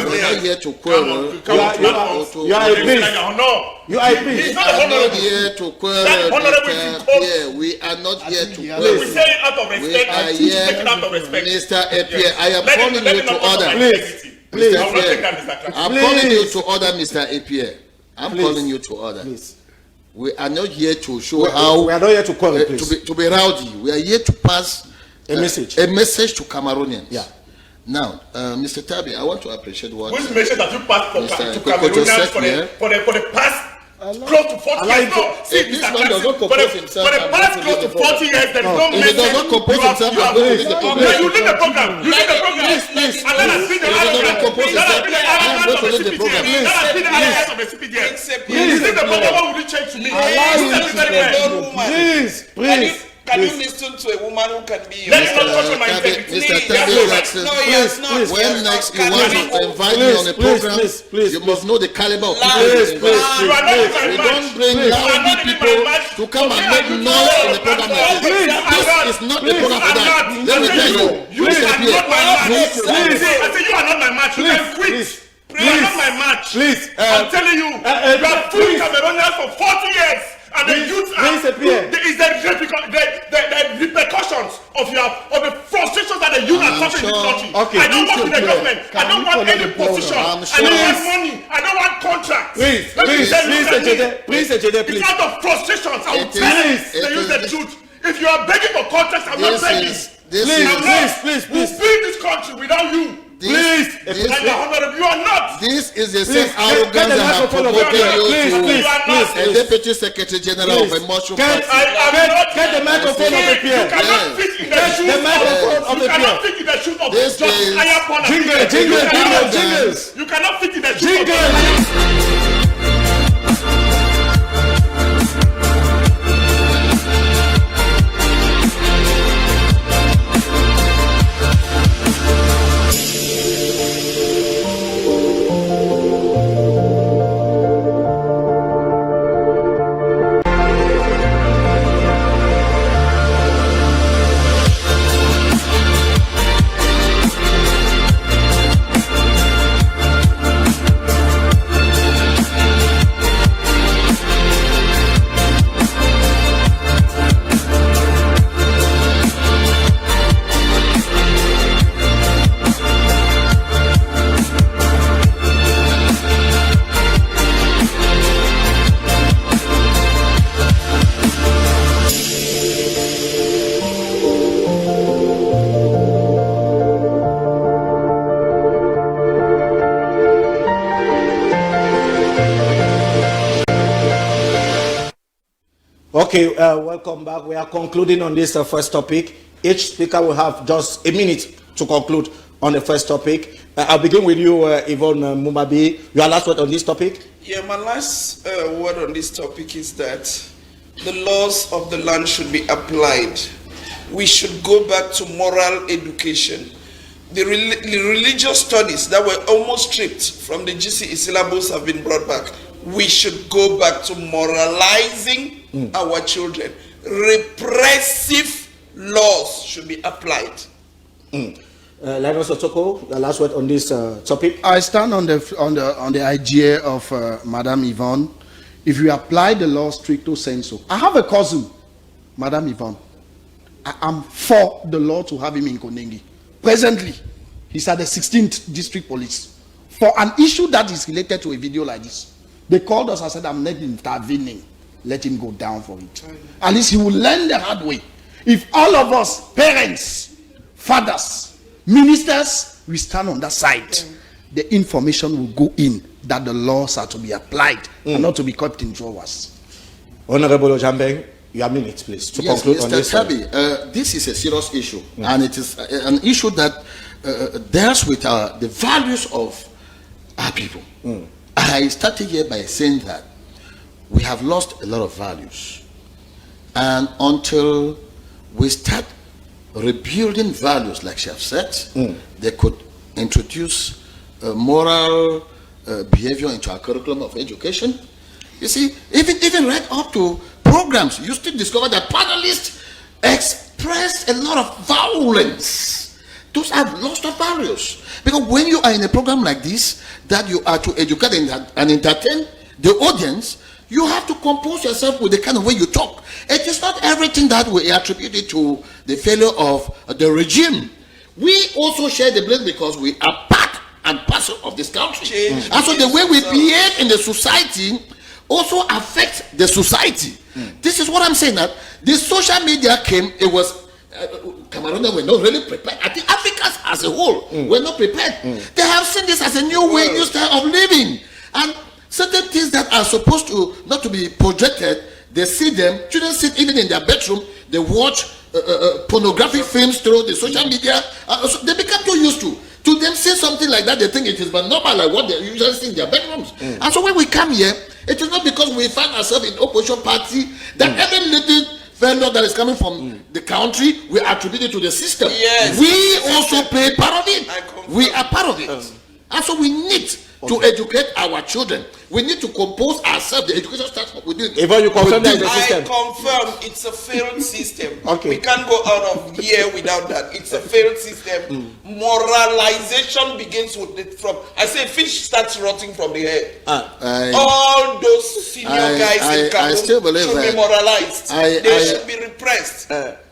We're not here to quarrel. You are a priest. You are a priest. We are not here to quarrel. We are not here to quarrel. We say it out of respect. We are here, Mr. Epie. I am calling you to order. Please. I'm calling you to order, Mr. Epie. I'm calling you to order. Please. We are not here to show how. We are not here to quarrel, please. To be rowdy. We are here to pass a message. A message to Cameroonians. Yeah. Now, Mr. Tabi, I want to appreciate what. Which message have you passed to Cameroonians for the past close to 40 years? No, see, this man does not compose himself. For the past close to 40 years, there is no message. If he does not compose himself, I'm going to leave the program. You leave the program. You leave the program. Please. And then I see the arrogance of the CPDM. That has been the arrogance of the CPDM. You leave the program, what would you change to me? Please. Can you listen to a woman who can be your Let's not question my integrity. Mr. Tabi, when next you want to invite me on a program, you must know the caliber of people you invite. We don't bring rowdy people to come and make noise in the program like this. This is not the program for that. Let me tell you, You are not my match. I say you are not my match. You can quit. You are not my match. Please. I'm telling you, you have fooled Cameroonians for 40 years. And the youth is the repercussions of the frustrations that the youth are suffering in this country. Okay. I don't want the government. I don't want any position. I don't want money. I don't want contracts. Please. It's out of frustrations. I will tell you. They use the truth. If you are begging for contracts, I'm not begging. Please. We'll build this country without you. Please, Honorable, you are not. This is the Please, same arrogance get the that have microphone promoted over you here. Please, to a Deputy Secretary General of a mushroom party. Get the microphone of the peer. You cannot fit in the shoes The microphone of the You cannot peer. fit in the shoes of This Just is- Ayapona. Jingles. You cannot fit in the shoes of Jingles. Okay, welcome back. We are concluding on this first topic. Each speaker will have just a minute to conclude on the first topic. I'll begin with you, Yvonne Mumabi. Your last word on this topic? Yeah, my last word on this topic is that the laws of the land should be applied. We should go back to moral education. The religious studies that were almost stripped from the GCE syllabus have been brought back. We should go back to moralizing our children. Repressive laws should be applied. Linus Otoko, the last word on this topic. I stand on the idea of Madame Yvonne. If you apply the law stricto sensu, I have a cousin, Madame Yvonne. I am for the law to have him in Konengi. Presently, he's at the 16th District Police for an issue that is related to a video like this. They called us and said, I'm not intervening. Let him go down for it. At least he will learn the hard way. If all of us, parents, fathers, ministers, we stand on that side, the information will go in that the laws are to be applied and not to be kept in drawers. Honorable Ojambeng, your minute, please, to conclude on this. Mr. Tabi, this is a serious issue, and it is an issue that deals with the values of our people. I started here by saying that we have lost a lot of values, and until we start rebuilding values, like she have said, they could introduce moral behavior into our curriculum of education. You see, even right up to programs, you still discover that panelists express a lot of violence. Those are lost of values. Because when you are in a program like this, that you are to educate and entertain the audience, you have to compose yourself with the kind of way you talk. It is not everything that we attribute it to the failure of the regime. We also share the blame because we are part and parcel of this country. And so the way we behave in the society also affects the society. This is what I'm saying, that the social media came, it was Cameroon were not really prepared. I think Africans as a whole were not prepared. They have seen this as a new way, new style of living. And certain things that are supposed to not to be projected, they see them. Children sit even in their bedroom, they watch pornographic films through the social media. So they become too used to them say something like that, they think it is but normal, like what they usually see in their bedrooms. And so when we come here, it is not because we find ourselves in opposition party that every little failure that is coming from the country, we attribute it to the system. Yes. We also play part of it. We are part of it. And so we need to educate our children. We need to compose ourselves. The education starts with it. If you confirm that the system. I confirm it's a failed system. Okay. We can't go out of here without that. It's a failed system. Moralization begins with I say fish starts rotting from the head. All those senior guys in Cameroon should be moralized. They should be repressed.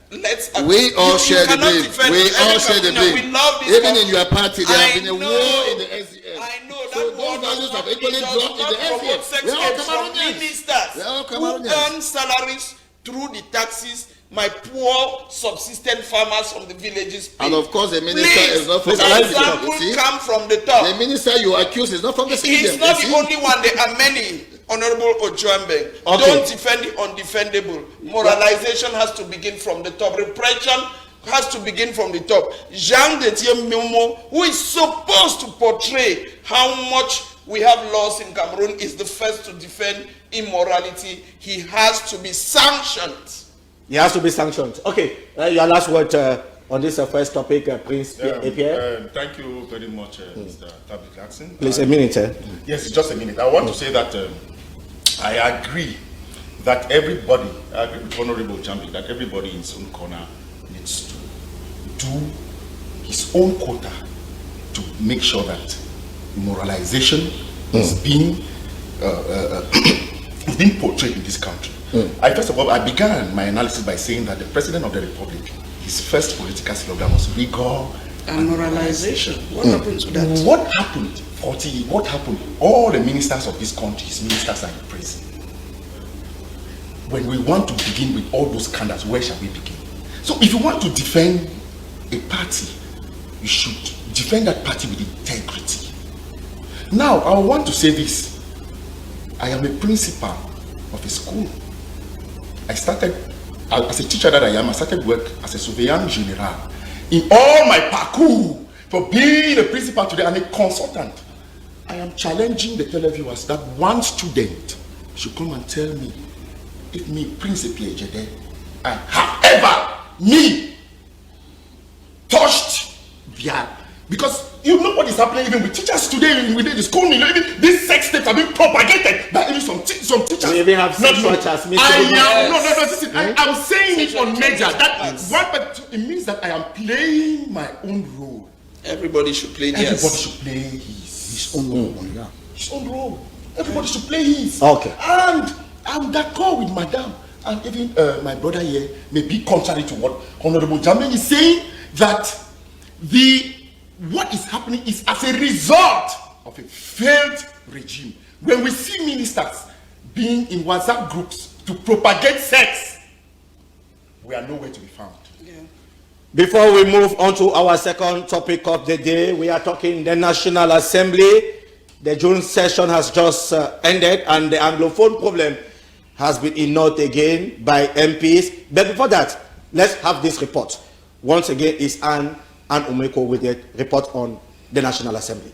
We all share the blame. We all share the blame. We love this Even country. in your party, there have been a war in the SDF. I know So that war those values have does equally not dropped in the promote SDF. sex We are all ed from Cameroonians. ministers We are all who Cameroonians. earn salaries through the taxes my poor subsistence farmers from the villages pay. And of course, the minister is not from the the example citizen. come from the top. The minister you accuse is not from the citizen. He's not the only one. There are many. Honorable Ojuambe, don't defend the undefendable. Moralization has to begin from the top. Repression has to begin from the top. Jean Detier Mimo, who is supposed to portray how much we have lost in Cameroon, is the first to defend immorality. He has to be sanctioned. He has to be sanctioned. Okay, your last word on this first topic, Prince Pierre. Thank you very much, Mr. Tabby Jackson. Please, a minute. Yes, just a minute. I want to say that I agree that everybody, I agree with Honorable Jambi, that everybody in his own corner needs to do his own quota to make sure that moralization is being portrayed in this country. First of all, I began my analysis by saying that the President of the Republic, his first political slogan was rigor and moralization. What happened to that? What happened? What happened? All the ministers of this country, his ministers are in prison. When we want to begin with all those scandals, where shall we begin? So if you want to defend a party, you should defend that party with integrity. Now, I want to say this. I am a principal of a school. I started, as a teacher that I am, I started work as a surveillant general. In all my parcours, for being a principal today and a consultant, I am challenging the televiewers that one student should come and tell me if me, Principal Ejede, and however me touched their, because you know what is happening even with teachers today within the school. Even these sex tapes are being propagated by even some teachers. We even have sex workers. I'm saying it on media. It means that I am playing my own role. Everybody should play theirs. Everybody should play his own role. Yeah. His own role. Everybody should play his. Okay. And I'm d'accord with Madame. And even my brother here may be contrary to what Honorable Jamin is saying, that what is happening is as a result of a failed regime. When we see ministers being in WhatsApp groups to propagate sex, we are nowhere to be found. Yeah. Before we move on to our second topic of the day, we are talking the National Assembly. The June session has just ended, and the Anglophone problem has been ignored again by MPs. But before that, let's have this report. Once again, it's Anne Umeko with the report on the National Assembly.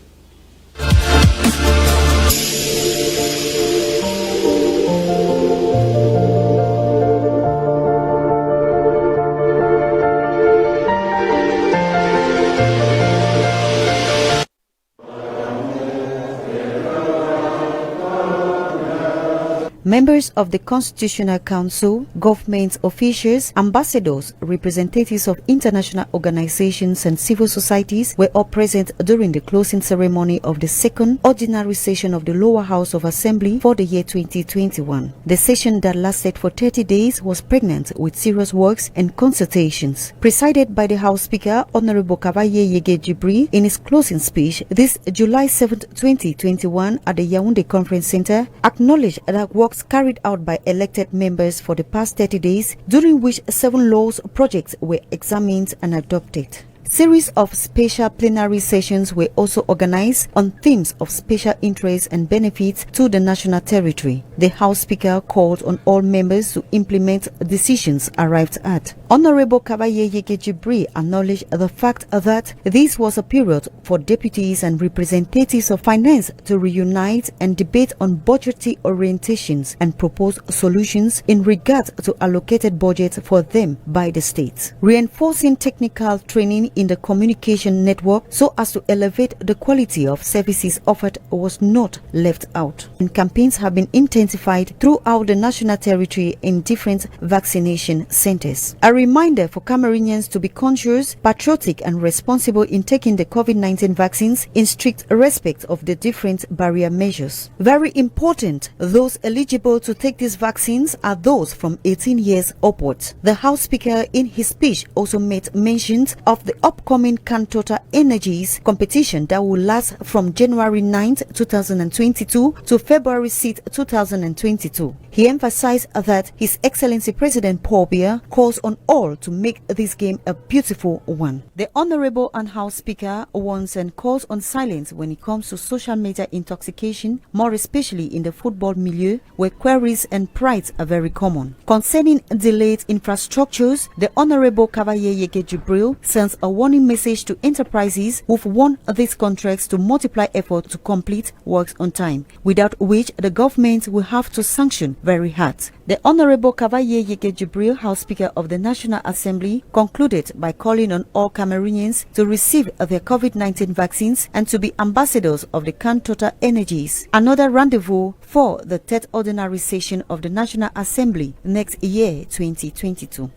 Members of the Constitutional Council, government officials, ambassadors, representatives of international organizations and civil societies were all present during the closing ceremony of the second ordinary session of the Lower House of Assembly for the year 2021. The session that lasted for 30 days was pregnant with serious works and consultations. Presided by the House Speaker, Honorable Kabayeye Jibri, in his closing speech this July 7, 2021 at the Yaoundé Conference Center, acknowledged that works carried out by elected members for the past 30 days, during which 7 laws projects were examined and adopted. Series of special plenary sessions were also organized on themes of special interest and benefits to the national territory. The House Speaker called on all members to implement decisions arrived at. Honorable Kabayeye Jibri acknowledged the fact that this was a period for deputies and representatives of finance to reunite and debate on budgetary orientations and propose solutions in regard to allocated budget for them by the states. Reinforcing technical training in the communication network so as to elevate the quality of services offered was not left out. And campaigns have been intensified throughout the national territory in different vaccination centers. A reminder for Cameroonians to be conscious, patriotic and responsible in taking the COVID-19 vaccines in strict respect of the different barrier measures. Very important, those eligible to take these vaccines are those from 18 years upwards. The House Speaker in his speech also made mention of the upcoming Cantota Energies competition that will last from January 9th, 2022 to February 6th, 2022. He emphasized that His Excellency President Paul Biya calls on all to make this game a beautiful one. The Honorable and House Speaker warns and calls on silence when it comes to social media intoxication, more especially in the football milieu, where queries and prides are very common. Concerning delayed infrastructures, the Honorable Kavaye Jibril sends a warning message to enterprises who've won these contracts to multiply efforts to complete works on time, without which the government will have to sanction very hard. The Honorable Kavaye Jibril, House Speaker of the National Assembly, concluded by calling on all Cameroonians to receive their COVID-19 vaccines and to be ambassadors of the Cantota Energies. Another rendezvous for the third ordinary session of the National Assembly next year, 2022.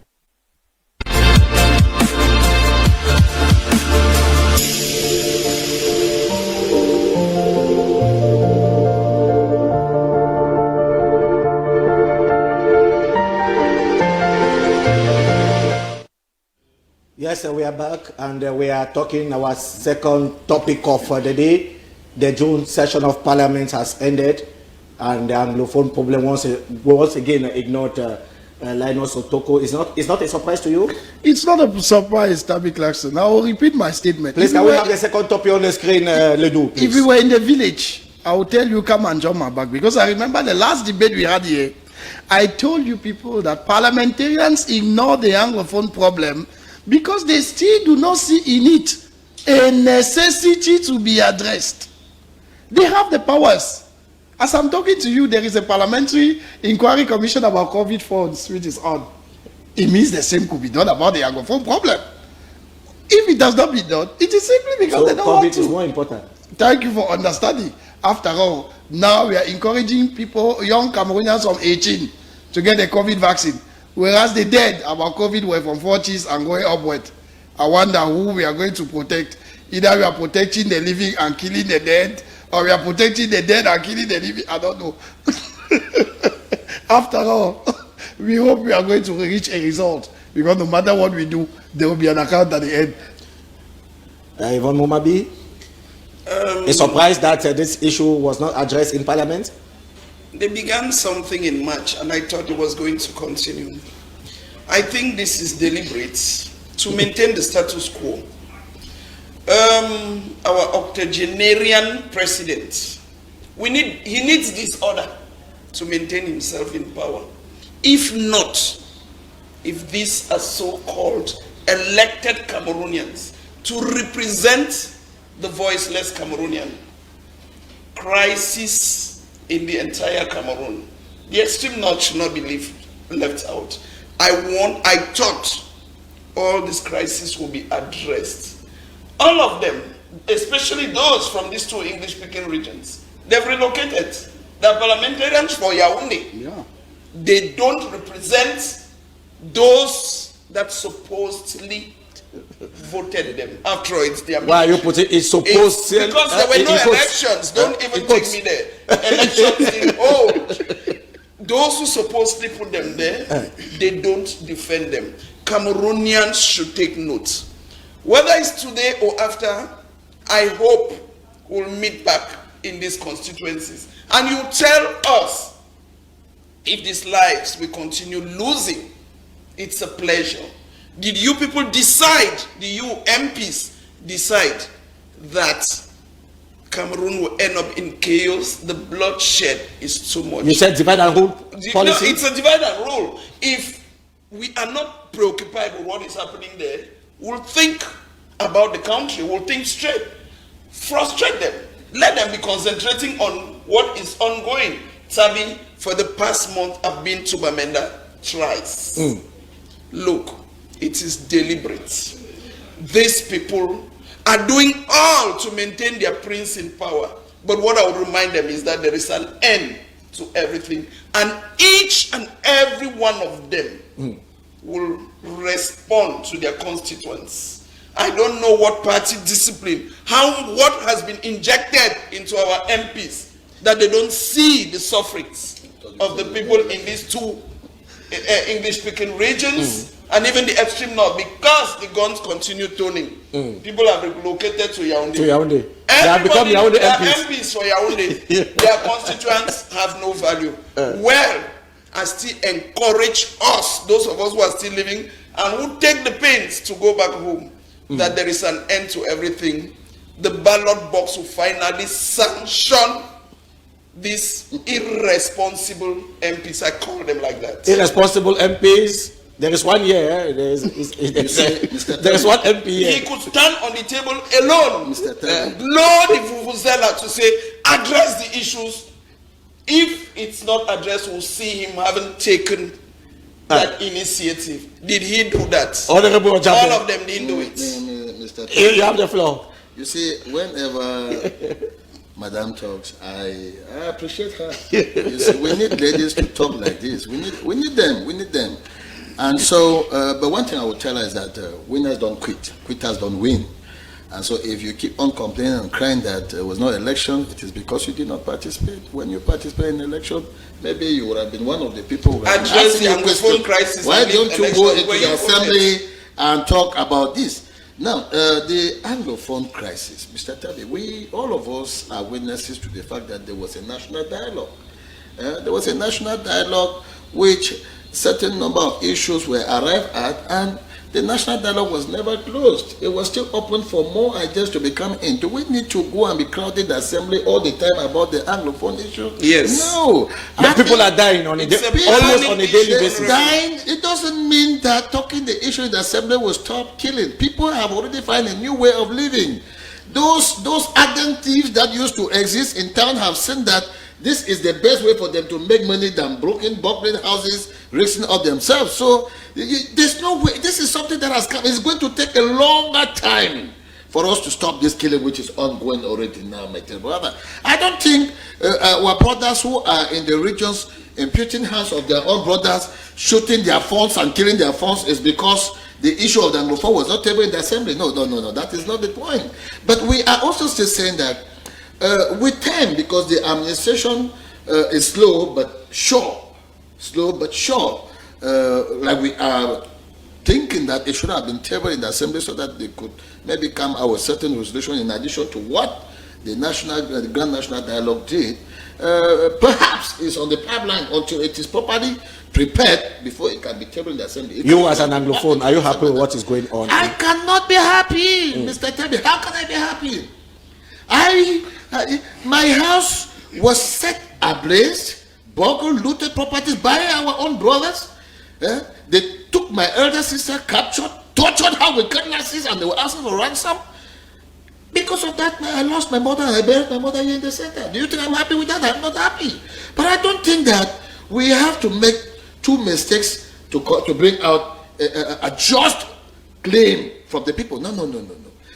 Yes, we are back, and we are talking our second topic of the day. The June session of Parliament has ended, and the Anglophone problem once again ignored Linus Otoko. It's not a surprise to you? It's not a surprise, Tabby Clarkson. I will repeat my statement. Please, can we have the second topic on the screen, Ledoux, please? If we were in the village, I will tell you, come and join my back, because I remember the last debate we had here. I told you people that parliamentarians ignore the Anglophone problem because they still do not see in it a necessity to be addressed. They have the powers. As I'm talking to you, there is a parliamentary inquiry commission about COVID funds, which is on. It means the same could be done about the Anglophone problem. If it does not be done, it is simply because they don't want to. COVID is more important. Thank you for understanding. After all, now we are encouraging people, young Cameroonians from 18, to get the COVID vaccine. Whereas the dead about COVID were from 40s and going upward. I wonder who we are going to protect. Either we are protecting the living and killing the dead, or we are protecting the dead and killing the living. I don't know. After all, we hope we are going to reach a result. Because no matter what we do, there will be an account at the end. Yvonne Momabi, a surprise that this issue was not addressed in Parliament? They began something in March, and I thought it was going to continue. I think this is deliberate to maintain the status quo. Our octogenarian president, he needs this order to maintain himself in power. If not, if these are so-called elected Cameroonians to represent the voiceless Cameroonian, crisis in the entire Cameroon, the extreme north should not be left out. I thought all these crises will be addressed. All of them, especially those from these two English-speaking regions, they've relocated. They're parliamentarians for Yaoundé. Yeah. They don't represent those that supposedly voted them. After all, it's their Why are you putting it supposed? because there were no elections. Don't even take me there. Elections in hold. Those who supposedly put them there, they don't defend them. Cameroonians should take note. Whether it's today or after, I hope we'll meet back in these constituencies. And you tell us if these lives will continue losing. It's a pleasure. Did you people decide, did you MPs decide that Cameroon will end up in chaos? The bloodshed is too much. You said divide and rule policy? No, it's a divide and rule. If we are not preoccupied with what is happening there, we'll think about the country, we'll think straight. Frustrate them. Let them be concentrating on what is ongoing. Tabi, for the past month, I've been to Bamenda thrice. Look, it is deliberate. These people are doing all to maintain their prince in power. But what I would remind them is that there is an end to everything. And each and every one of them will respond to their constituents. I don't know what party discipline, what has been injected into our MPs that they don't see the sufferings of the people in these two English-speaking regions, and even the extreme north, because the guns continue toning. People have relocated to Yaoundé. They have become Yaoundé MPs. MPs for Yaoundé. Their constituents have no value. Well, and still encourage us, those of us who are still living, and who take the pains to go back home, that there is an end to everything. The ballot box will finally sanction these irresponsible MPs. I call them like that. Irresponsible MPs. There is one here. There is one MP here. He could stand on the table alone, Lord Vuvuzela, to say, address the issues. If it's not addressed, we'll see him having taken that initiative. Did he do that? Honorable Ojambe. All of them didn't do it. Mr. You have the floor. You see, whenever Madam talks, I appreciate her. You see, we need ladies to talk like this. We need them. And so, but one thing I would tell her is that winners don't quit, quitters don't win. And so if you keep on complaining and crying that there was no election, it is because you did not participate. When you participate in election, maybe you would have been one of the people who address the Anglophone crisis. Why don't you go into the assembly and talk about this? Now, the Anglophone crisis, Mr. Tabi, all of us are witnesses to the fact that there was a national dialogue. There was a national dialogue which certain number of issues were arrived at, and the national dialogue was never closed. It was still open for more ideas to be coming in. Do we need to go and be crowding the assembly all the time about the Anglophone issue? Yes. No. But people are dying on almost on a daily basis. Dying, it doesn't mean that talking the issue in the assembly will stop killing. People have already found a new way of living. Those ardent thieves that used to exist in town have seen that this is the best way for them to make money than burgling houses, raising up themselves. So there's no way. This is something that has come. It's going to take a longer time for us to stop this killing, which is ongoing already now, my dear brother. I don't think our brothers who are in the regions imputing hands of their own brothers, shooting their phones and killing their phones is because the issue of the Anglophone was not tabled in the assembly. No. That is not the point. But we are also still saying that with time, because the administration is slow but sure. Like we are thinking that it should have been tabled in the assembly so that they could maybe come out with certain resolution in addition to what the Grand National Dialogue did. Perhaps it's on the pipeline until it is properly prepared before it can be tabled in the assembly. You as an Anglophone, are you happy with what is going on? I cannot be happy, Mr. Tabi. How can I be happy? My house was set ablaze, burgled, looted properties by our own brothers. They took my elder sister, captured, tortured her with cutlasses, and they were asking for ransom. Because of that, I lost my mother and I buried my mother here in the center. Do you think I'm happy with that? I'm not happy. But I don't think that we have to make two mistakes to bring out a just claim from the people. No.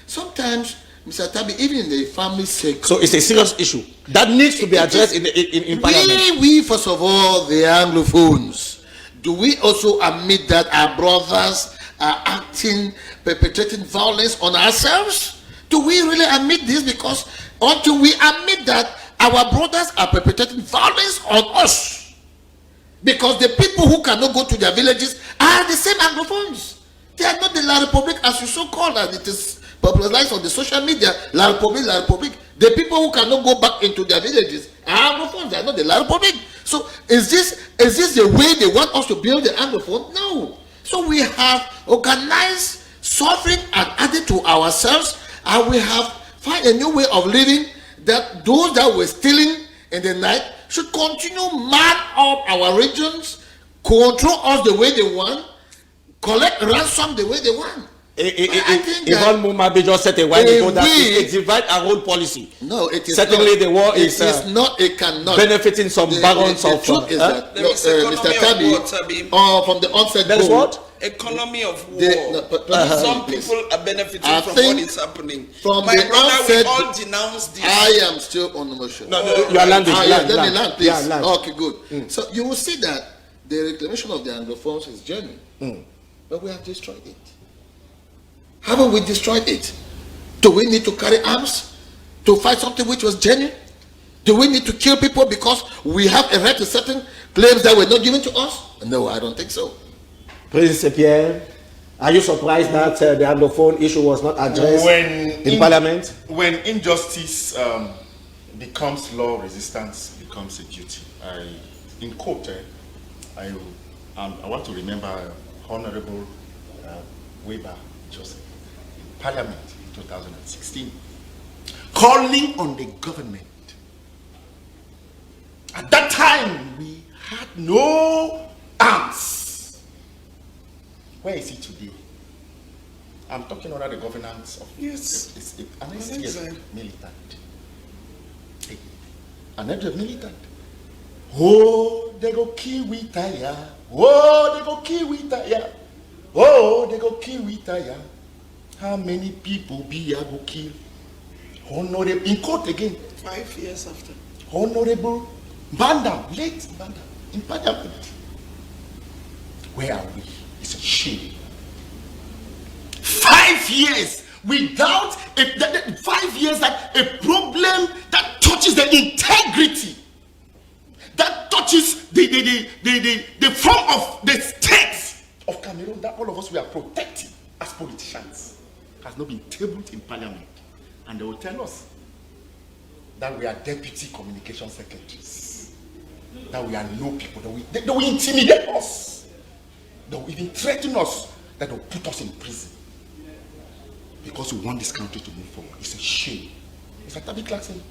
Sometimes, Mr. Tabi, even in the family's sake. So it's a serious issue that needs to be addressed in Parliament. We, first of all, the Anglophones, do we also admit that our brothers are perpetrating violence on ourselves? Do we really admit this? Because until we admit that our brothers are perpetrating violence on us, because the people who cannot go to their villages are the same Anglophones. They are not the La Republique as you so call, and it is popularized on the social media, La Republique. The people who cannot go back into their villages are Anglophones. They are not the La Republique. So is this the way they want us to build the Anglophone? No. So we have organized suffering and added to ourselves, and we have find a new way of living, that those that were stealing in the night should continue man up our regions, control us the way they want, collect ransom the way they want. Yvonne Mumabe just said a while ago that it's a divide and hold policy. No, it is certainly not. The war is not. It cannot benefiting some barons of. The truth is that Mr. Tabi, from the onset, there is what? Economy of war. Some people are benefiting from what is happening. From my the brother, onset, we all denounce this. I am still on the motion. No, you are landing. Land, please. Yeah, land. Okay, good. So you will see that the reclamation of the Anglophones is genuine, but we have destroyed it. Haven't we destroyed it? Do we need to carry arms to fight something which was genuine? Do we need to kill people because we have a right to certain claims that were not given to us? No, I don't think so. Prince Pierre, are you surprised that the Anglophone issue was not addressed in Parliament? When injustice becomes law, resistance becomes a duty. In quote, I want to remember Honorable Weber Joseph in Parliament in 2016, calling on the government. At that time, we had no arms. Where is it today? I'm talking under the governance of militant. Another militant. Oh, they go kill we tire. Oh, they go kill we tire. Oh, they go kill we tire. How many people be ya go kill? Honorable, in court again. 5 years after. Honorable Banda, late Banda, in Parliament. Where are we? It's a shame. 5 years without 5 years, like a problem that touches the integrity, that touches the form of the state of Cameroon, that all of us we are protecting as politicians, has not been tabled in Parliament. And they will tell us that we are deputy communication secretaries, that we are low people, they will intimidate us, they will even threaten us, that they will put us in prison because we want this country to move forward. It's a shame. Mr. Tabi Clarkson,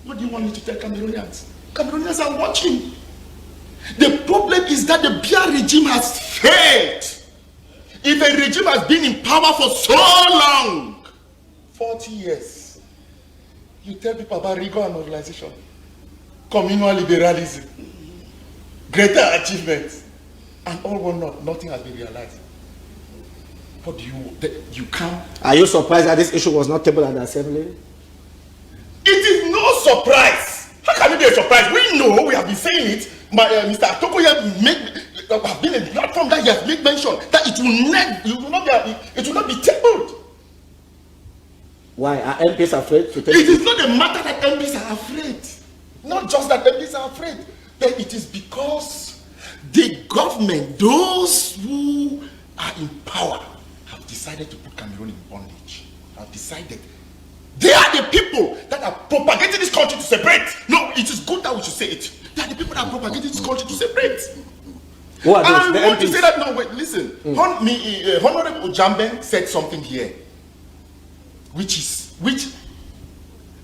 what do you want me to tell Cameroonians? Cameroonians are watching. The problem is that the Biya regime has failed. If a regime has been in power for so long, 40 years, you tell people about rigor and mobilization, communal liberalism, greater achievements, and all one not, nothing has been realized. What do you can't? Are you surprised that this issue was not tabled at the Assembly? It is no surprise. How can it be a surprise? We know, we have been saying it. Mr. Atoko have been a platform that he has made mention that it will not be tabled. Why are MPs afraid to take it? It is not a matter that MPs are afraid. Not just that MPs are afraid, but it is because the government, those who are in power, have decided to put Cameroon in bondage. Have decided. They are the people that are propagating this country to separate. No, it is good that we should say it. They are the people that are propagating this country to separate. Who are those? I want to say that now. Wait, listen. Honorable Ojamben said something here, which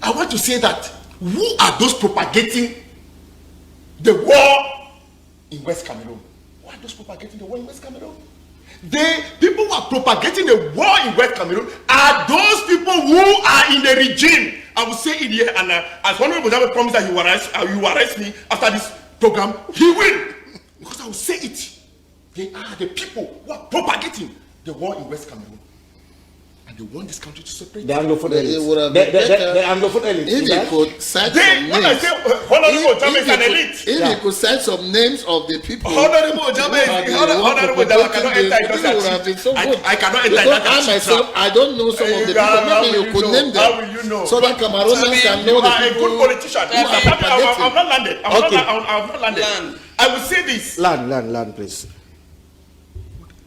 I want to say that who are those propagating the war in West Cameroon? Who are those propagating the war in West Cameroon? The people who are propagating the war in West Cameroon are those people who are in the regime. I will say it here, and as Honorable Ojamben promised that you will arrest me after this program, he will. Because I will say it. They are the people who are propagating the war in West Cameroon. And they want this country to separate. The Anglophone elite. The Anglophone elite. If you could cite some names. When I say Honorable Ojamben is an elite. If you could cite some names of the people. Honorable Ojamben cannot enter into that. I cannot enter into that. I don't know some of the people. Maybe you could name them. How will you know? So that Cameroonians can know the people. You are a good politician. I'm not landed. I'm not landed. I will say this. Land, please.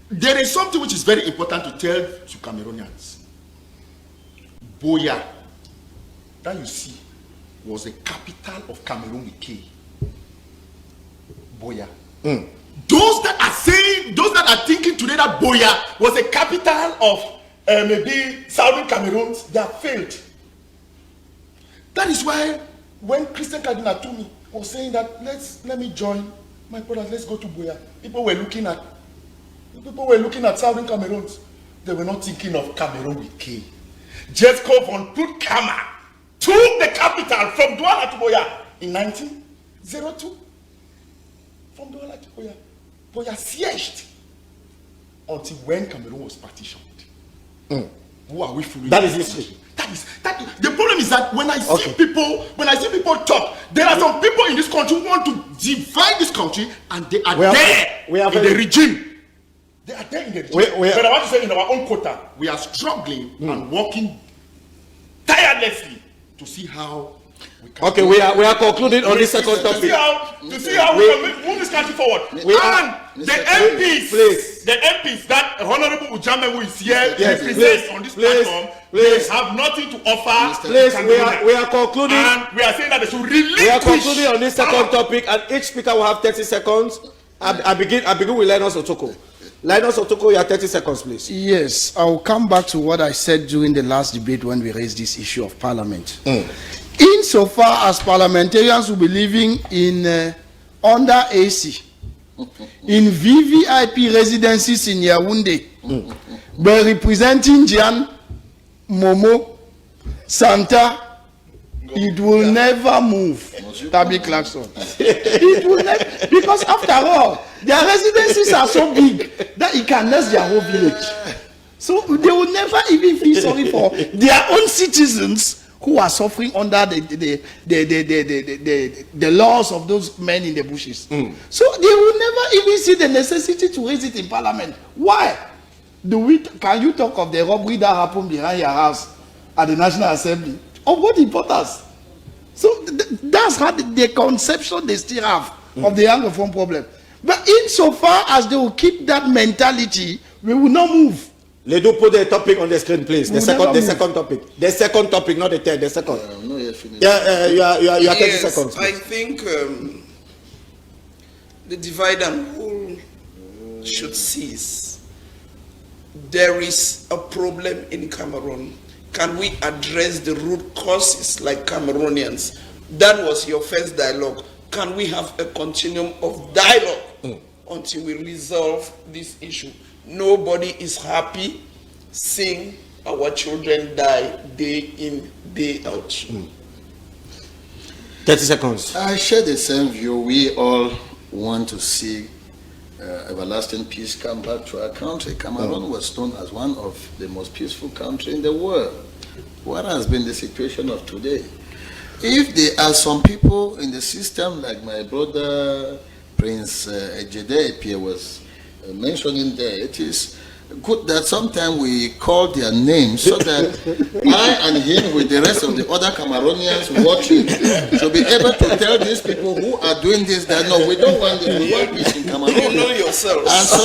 There is something which is very important to tell to Cameroonians. Boya, that you see, was the capital of Cameroon with K. Boya. Those that are thinking today that Boya was the capital of maybe Southern Cameroon, they have failed. That is why when Christian Cardinal Tumi was saying that let me join my brothers, let's go to Boya. People were looking at Southern Cameroon. They were not thinking of Cameroon with K. Jesco von Put Kamer took the capital from Douala to Boya in 1902. From Douala to Boya. Boya sieged until when Cameroon was partitioned. Who are we fooling? That is history. The problem is that when I see people talk, there are some people in this country who want to divide this country, and they are in the regime. They are there in the regime. But I want to say, in our own quota, we are struggling and working tirelessly to see how Okay, we are concluding on this second topic. To see how we can move this country forward. The MPs that Honorable Ujame, who is here, represents on this platform, they have nothing to offer. We are concluding. And we are saying that they should relinquish. We are concluding on this second topic, and each speaker will have 30 seconds. I begin with Linus Otoko. Linus Otoko, you have 30 seconds, please. Yes, I'll come back to what I said during the last debate when we raised this issue of parliament. Insofar as parliamentarians will be living in under AC, in VVIP residencies in Yaoundé, but representing Jan, Momo, Santa, it will never move. Tabi Clarkson. It will never, because after all, their residencies are so big that it can nest their whole village. So they will never even feel sorry for their own citizens who are suffering under the laws of those men in the bushes. So they will never even see the necessity to raise it in parliament. Why? Can you talk of the robbery that happened behind your house at the National Assembly? Of what importance? So that's how the conception they still have of the Anglophone problem. But insofar as they will keep that mentality, we will not move. Let do put the topic on the screen, please. The second topic. The second topic, not the third. The second. You are 30 seconds. Please. I think the divide and rule should cease. There is a problem in Cameroon. Can we address the root causes like Cameroonians? That was your first dialogue. Can we have a continuum of dialogue until we resolve this issue? Nobody is happy seeing our children die day in, day out. 30 seconds. I share the same view. We all want to see everlasting peace come back to our country. Cameroon was known as one of the most peaceful countries in the world. What has been the situation of today? If there are some people in the system, like my brother Prince Ejede was mentioning there, it is good that sometimes we call their names so that I and him with the rest of the other Cameroonians watching should be able to tell these people who are doing this that no, we don't want this, we want peace in Cameroon. You know yourselves. And so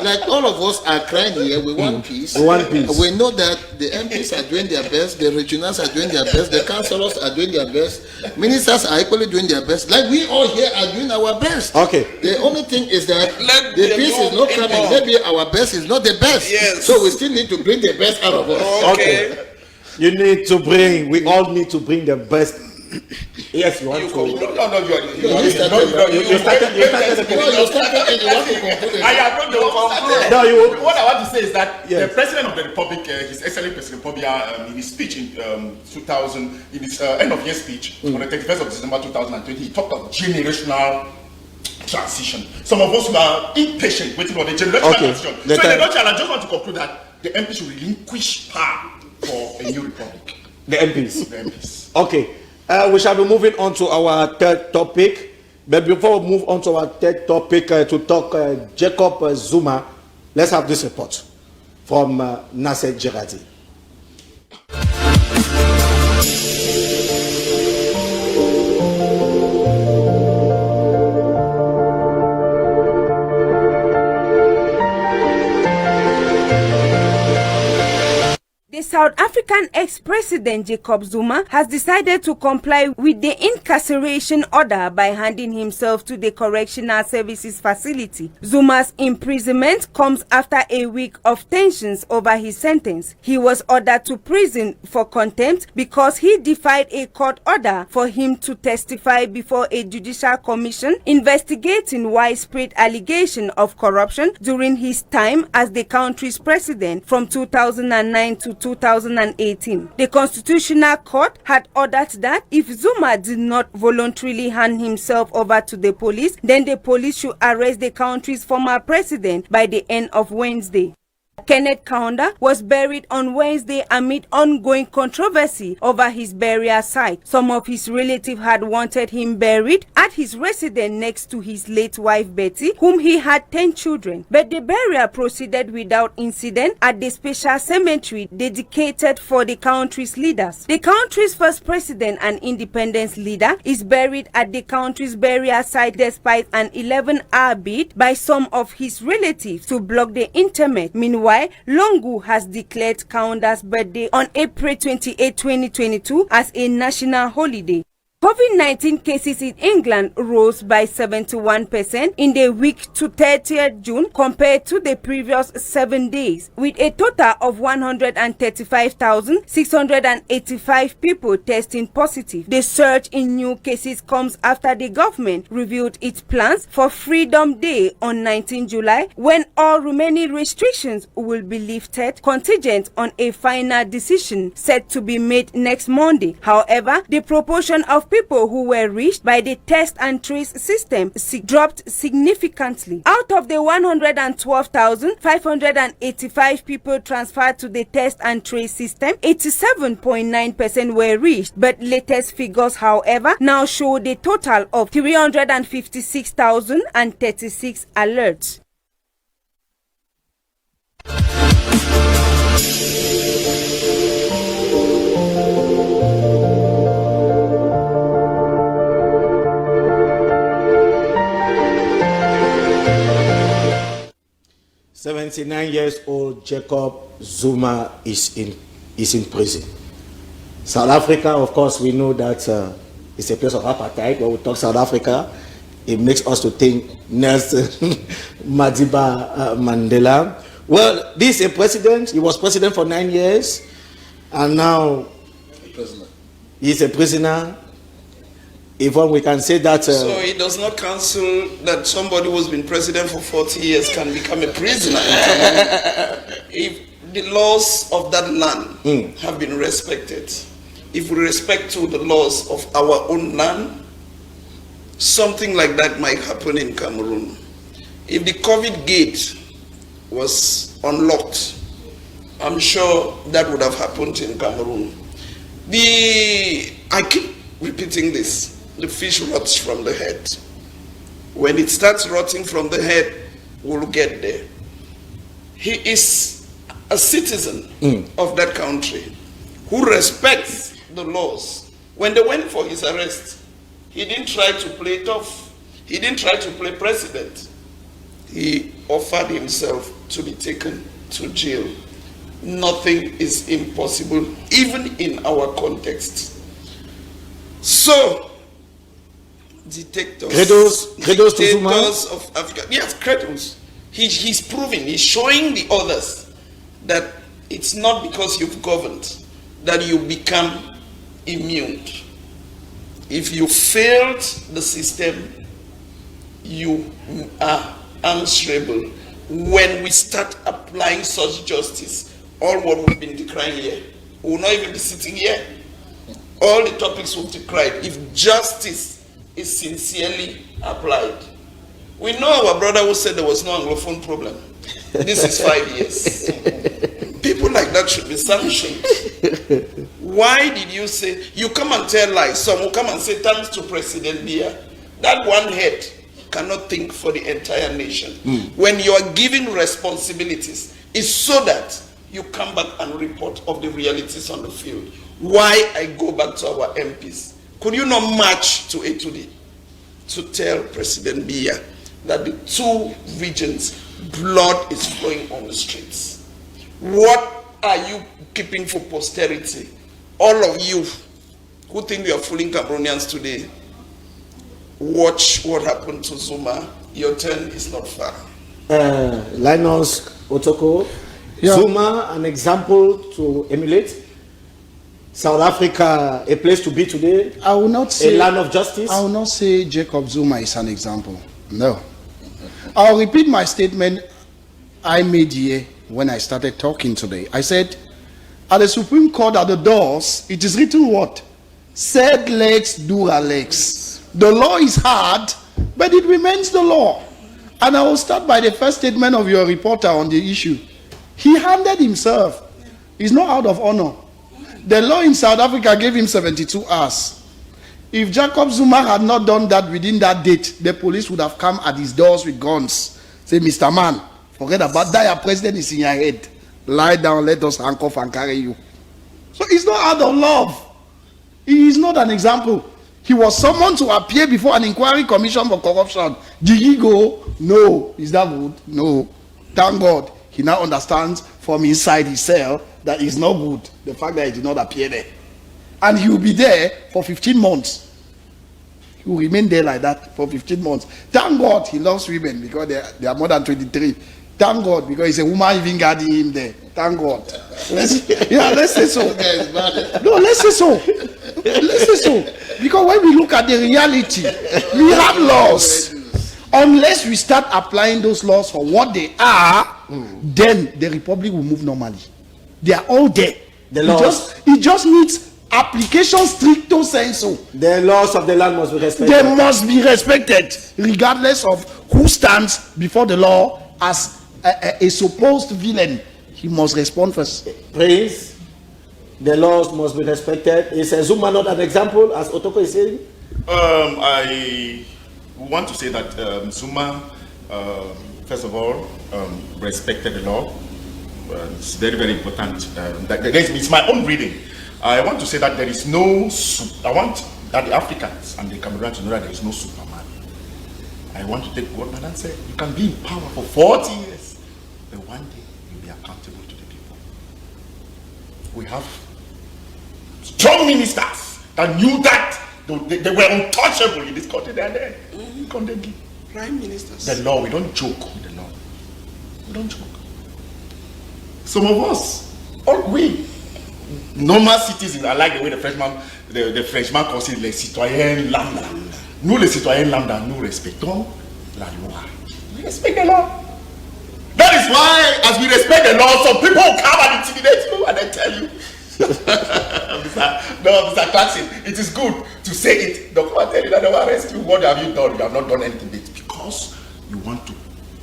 like all of us are crying here, we want peace. We want peace. We know that the MPs are doing their best, the regionals are doing their best, the councillors are doing their best, ministers are equally doing their best. Like we all here are doing our best. Okay. The only thing is that the peace is not coming. Maybe our best is not the best. Yes. So we still need to bring the best out of us. Okay. You need to bring, we all need to bring the best. Yes, you want to. You What I want to say is that the President of the Republic, His Excellency President Pobia, in his speech in in his end of year speech on the 31st of December 2020, he talked of generational transition. Some of us are impatient waiting for the generational transition. So in the nutshell, I just want to conclude that the MP should relinquish power for a new republic. The MPs. The MPs. Okay. We shall be moving on to our third topic. But before we move on to our third topic to talk Jacob Zuma, let's have this report from Nasser Gerardi. The South African ex-president Jacob Zuma has decided to comply with the incarceration order by handing himself to the Correctional Services Facility. Zuma's imprisonment comes after a week of tensions over his sentence. He was ordered to prison for contempt because he defied a court order for him to testify before a judicial commission investigating widespread allegation of corruption during his time as the country's president from 2009 to 2018. The Constitutional Court had ordered that if Zuma did not voluntarily hand himself over to the police, then the police should arrest the country's former president by the end of Wednesday. Kenneth Kaunda was buried on Wednesday amid ongoing controversy over his burial site. Some of his relatives had wanted him buried at his residence next to his late wife Betty, whom he had 10 children. But the burial proceeded without incident at the special cemetery dedicated for the country's leaders. The country's first president and independence leader is buried at the country's burial site despite an 11-hour bid by some of his relatives to block the interment. Meanwhile, Lungu has declared Kaunda's birthday on April 28, 2022 as a national holiday. COVID-19 cases in England rose by 71% in the week to 30th June compared to the previous 7 days, with a total of 135,685 people testing positive. The surge in new cases comes after the government revealed its plans for Freedom Day on 19 July, when all remaining restrictions will be lifted, contingent on a final decision set to be made next Monday. However, the proportion of people who were reached by the test and trace system dropped significantly. Out of the 112,585 people transferred to the test and trace system, 87.9% were reached, but latest figures, however, now show the total of 356,036 alerts. "79-year-old Jacob Zuma is in prison." South Africa, of course, we know that it's a place of apartheid. When we talk South Africa, it makes us to think Nelson Madiba Mandela. Well, this is a president. He was president for 9 years, and now he's a prisoner. Even we can say that... so it does not cancel that somebody who's been president for 40 years can become a prisoner. If the laws of that land have been respected, if we respect to the laws of our own land, something like that might happen in Cameroon. If the COVID gate was unlocked, I'm sure that would have happened in Cameroon. I keep repeating this. The fish rots from the head. When it starts rotting from the head, we'll get there. He is a citizen of that country who respects the laws. When they went for his arrest, he didn't try to play tough. He didn't try to play president. He offered himself to be taken to jail. Nothing is impossible, even in our context. So, dictators of Africa. Yes, credos. He's proving, he's showing the others that it's not because you've governed that you become immune. If you failed the system, you are answerable. When we start applying such justice, all what we've been decrying here, we will not even be sitting here. All the topics we've decried, if justice is sincerely applied. We know our brother who said there was no Anglophone problem. This is 5 years. People like that should be sanctioned. Why did you say, you come and tell lies, some will come and say thanks to President Biya. That one head cannot think for the entire nation. When you are given responsibilities, it's so that you come back and report of the realities on the field. Why I go back to our MPs? Could you not march to A2D to tell President Biya that the 2 regions, blood is flowing on the streets? What are you keeping for posterity? All of you who think you are fooling Cameroonians today, watch what happened to Zuma. Your turn is not far. Linus Otoko, Zuma, an example to emulate. South Africa, a place to be today. I will not say a land of justice. I will not say Jacob Zuma is an example. No. I'll repeat my statement I made here when I started talking today. I said, at the Supreme Court at the doors, it is written what? Said legs, dura legs. The law is hard, but it remains the law. And I will start by the first statement of your reporter on the issue. He handed himself. He's not out of honor. The law in South Africa gave him 72 hours. If Jacob Zuma had not done that within that date, the police would have come at his doors with guns. Say, Mr. Man, forget about that. Your president is in your head. Lie down, let us handcuff and carry you. So it's not out of love. He is not an example. He was summoned to appear before an inquiry commission for corruption. Did he go? No. Is that good? No. Thank God. He now understands from inside his cell that it's not good. The fact that he did not appear there. And he will be there for 15 months. He will remain there like that for 15 months. Thank God he loves women because they are more than 23. Thank God because he's a woman even guarding him there. Thank God. Let's say so. No, let's say so. Let's say so. Because when we look at the reality, we have laws. Unless we start applying those laws for what they are, then the republic will move normally. They are all there. The laws. It just needs application stricto sensu. The laws of the land must be respected. They must be respected, regardless of who stands before the law as a supposed villain. He must respond first. Prince, the laws must be respected. Is Zuma not an example, as Otoko is saying? I want to say that Zuma, first of all, respected the law. It's very, very important. It's my own reading. I want to say that there is no, I want that the Africans and the Cameroonians to know that there is no Superman. I want to take what Madam said. You can be in power for 40 years, but one day you'll be accountable to the people. We have strong ministers that knew that they were untouchable in this country. They are there. We condemn them. Prime ministers. The law, we don't joke with the law. We don't joke. Some of us, all we, normal citizens, are like the way the Frenchman calls it, les citoyens lambda. Nous, les citoyens lambda, nous respectons la loi. We respect the law. That is why, as we respect the law, some people come and intimidate you and they tell you, Mr. Clarkson, it is good to say it. Don't come and tell you that they will arrest you. What have you done? You have not done anything. It's because you want to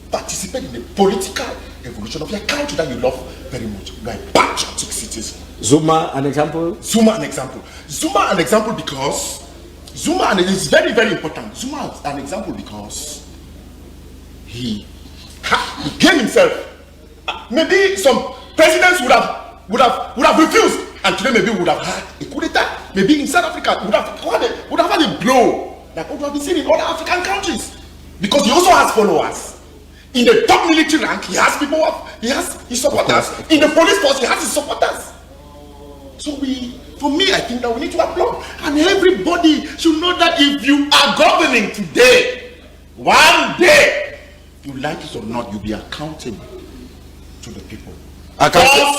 participate in the political evolution of your country that you love very much. You are a patriotic citizen. Zuma, an example? Zuma, an example. Zuma, an example because Zuma, and it is very, very important. Zuma, an example because he gave himself. Maybe some presidents would have refused, and today maybe would have had a coup d'etat. Maybe in South Africa would have had a blow like what we have been seeing in other African countries, because he also has followers. In the top military rank, he has people. He has his supporters. In the police force, he has his supporters. So for me, I think that we need to applaud, and everybody should know that if you are governing today, one day, you like it or not, you'll be accountable to the people. Accountable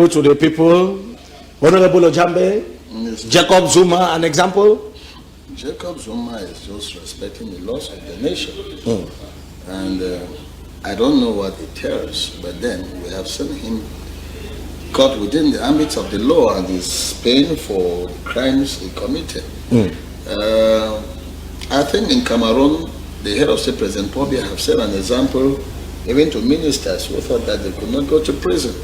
to the people. Honorable Ojambe, Yes. Jacob Zuma, an example? Jacob Zuma is just respecting the laws of the nation. And I don't know what it tells, but then we have seen him caught within the ambits of the law and is paying for crimes he committed. I think in Cameroon, the head of state, President Pobia, have set an example even to ministers who thought that they could not go to prison.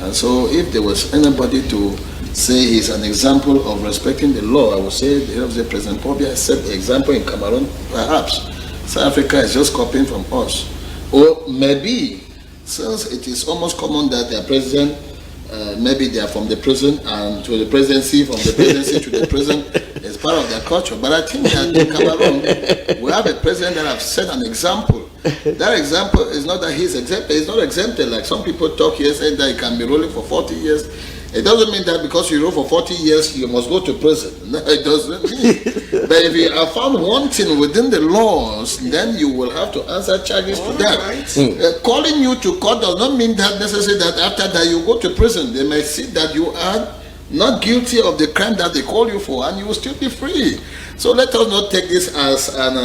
And so if there was anybody to say he's an example of respecting the law, I would say the head of state, President Pobia, set the example in Cameroon. Perhaps South Africa is just copying from us. Or maybe, since it is almost common that their president, maybe they are from the prison and to the presidency, from the presidency to the prison, is part of their culture. But I think that in Cameroon, we have a president that has set an example. That example is not that he's exempted. He's not exempted like some people talk here, saying that he can be ruling for 40 years. It doesn't mean that because you rule for 40 years, you must go to prison. No, it doesn't mean. But if you are found wanting within the laws, then you will have to answer charges to that. Calling you to court does not mean that necessarily that after that you go to prison. They may see that you are not guilty of the crime that they call you for, and you will still be free. So let us not take this as an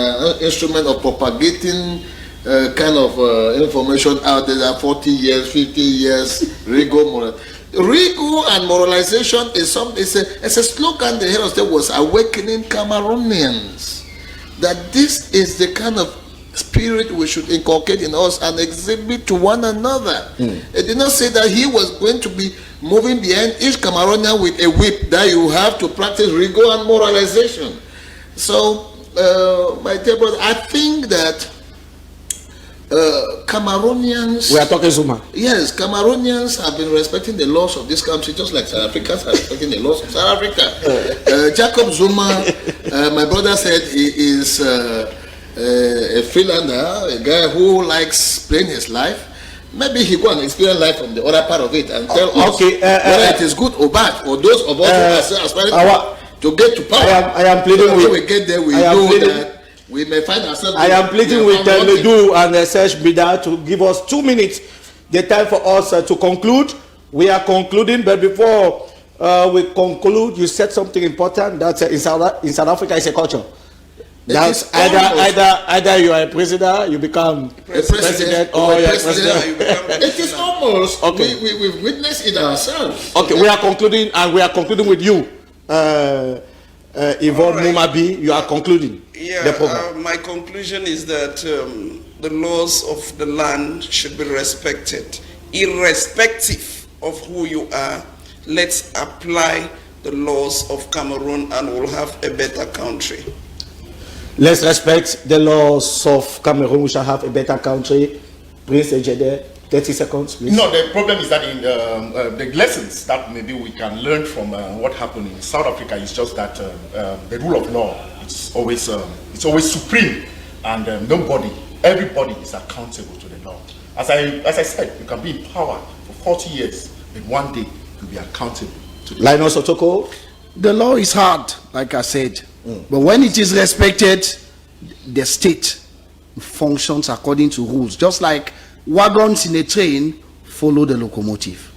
instrument of propagating kind of information out there that 40 years, 50 years, rigor and moralization is it's a slogan the head of state was awakening Cameroonians that this is the kind of spirit we should inculcate in us and exhibit to one another. It did not say that he was going to be moving behind each Cameroonian with a whip, that you have to practice rigor and moralization. So, my dear brother, I think that Cameroonians... We are talking Zuma. Yes, Cameroonians have been respecting the laws of this country just like South Africans are respecting the laws of South Africa. Jacob Zuma, my brother said he is a freelander, a guy who likes playing his life. Maybe he go and experience life from the other part of it and tell us whether it is good or bad, or those of us who are aspiring to get to power. I am pleading so with... When we get there, we know that we may find ourselves... I am pleading with Ledu and Serge Bida to give us 2 minutes, the time for us to conclude. We are concluding, but before we conclude, you said something important, that in South Africa is a culture. That's either you are a president, you become president, or you are president. It is almost, okay. We've witnessed it ourselves. Okay, we are concluding, and we are concluding with you. Yvonne Mumabi, you are concluding the program. My conclusion is that the laws of the land should be respected, irrespective of who you are. Let's apply the laws of Cameroon and we'll have a better country. Let's respect the laws of Cameroon. We shall have a better country. Prince Ejede, 30 seconds, please. No, the problem is that in the lessons that maybe we can learn from what happened in South Africa is just that the rule of law is always supreme, and everybody is accountable to the law. As I said, you can be in power for 40 years, but one day you'll be accountable to the law. Linus Otoko. The law is hard, like I said. But when it is respected, the state functions according to rules. Just like wagons in a train follow the locomotive.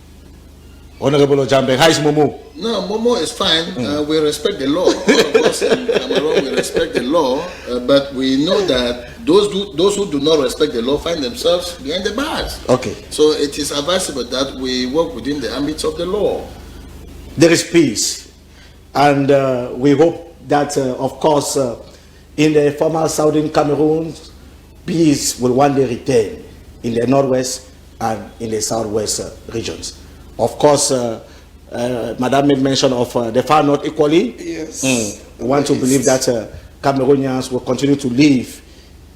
Honorable Ojambe, how is Momo? No, Momo is fine. We respect the law. All of us in Cameroon, we respect the law. But we know that those who do not respect the law find themselves behind the bars. Okay. So it is advisable that we work within the ambits of the law. There is peace. And we hope that, of course, in the former southern Cameroon, peace will one day return in the northwest and in the southwest regions. Of course, Madam made mention of the far north equally. Yes. We want to believe that Cameroonians will continue to live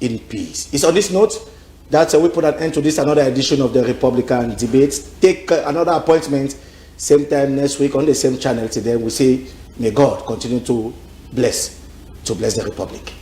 in peace. It's on this note that we put an end to this another edition of the Republican Debates. Take another appointment, same time next week on the same channel. Today we say, may God continue to bless the Republic.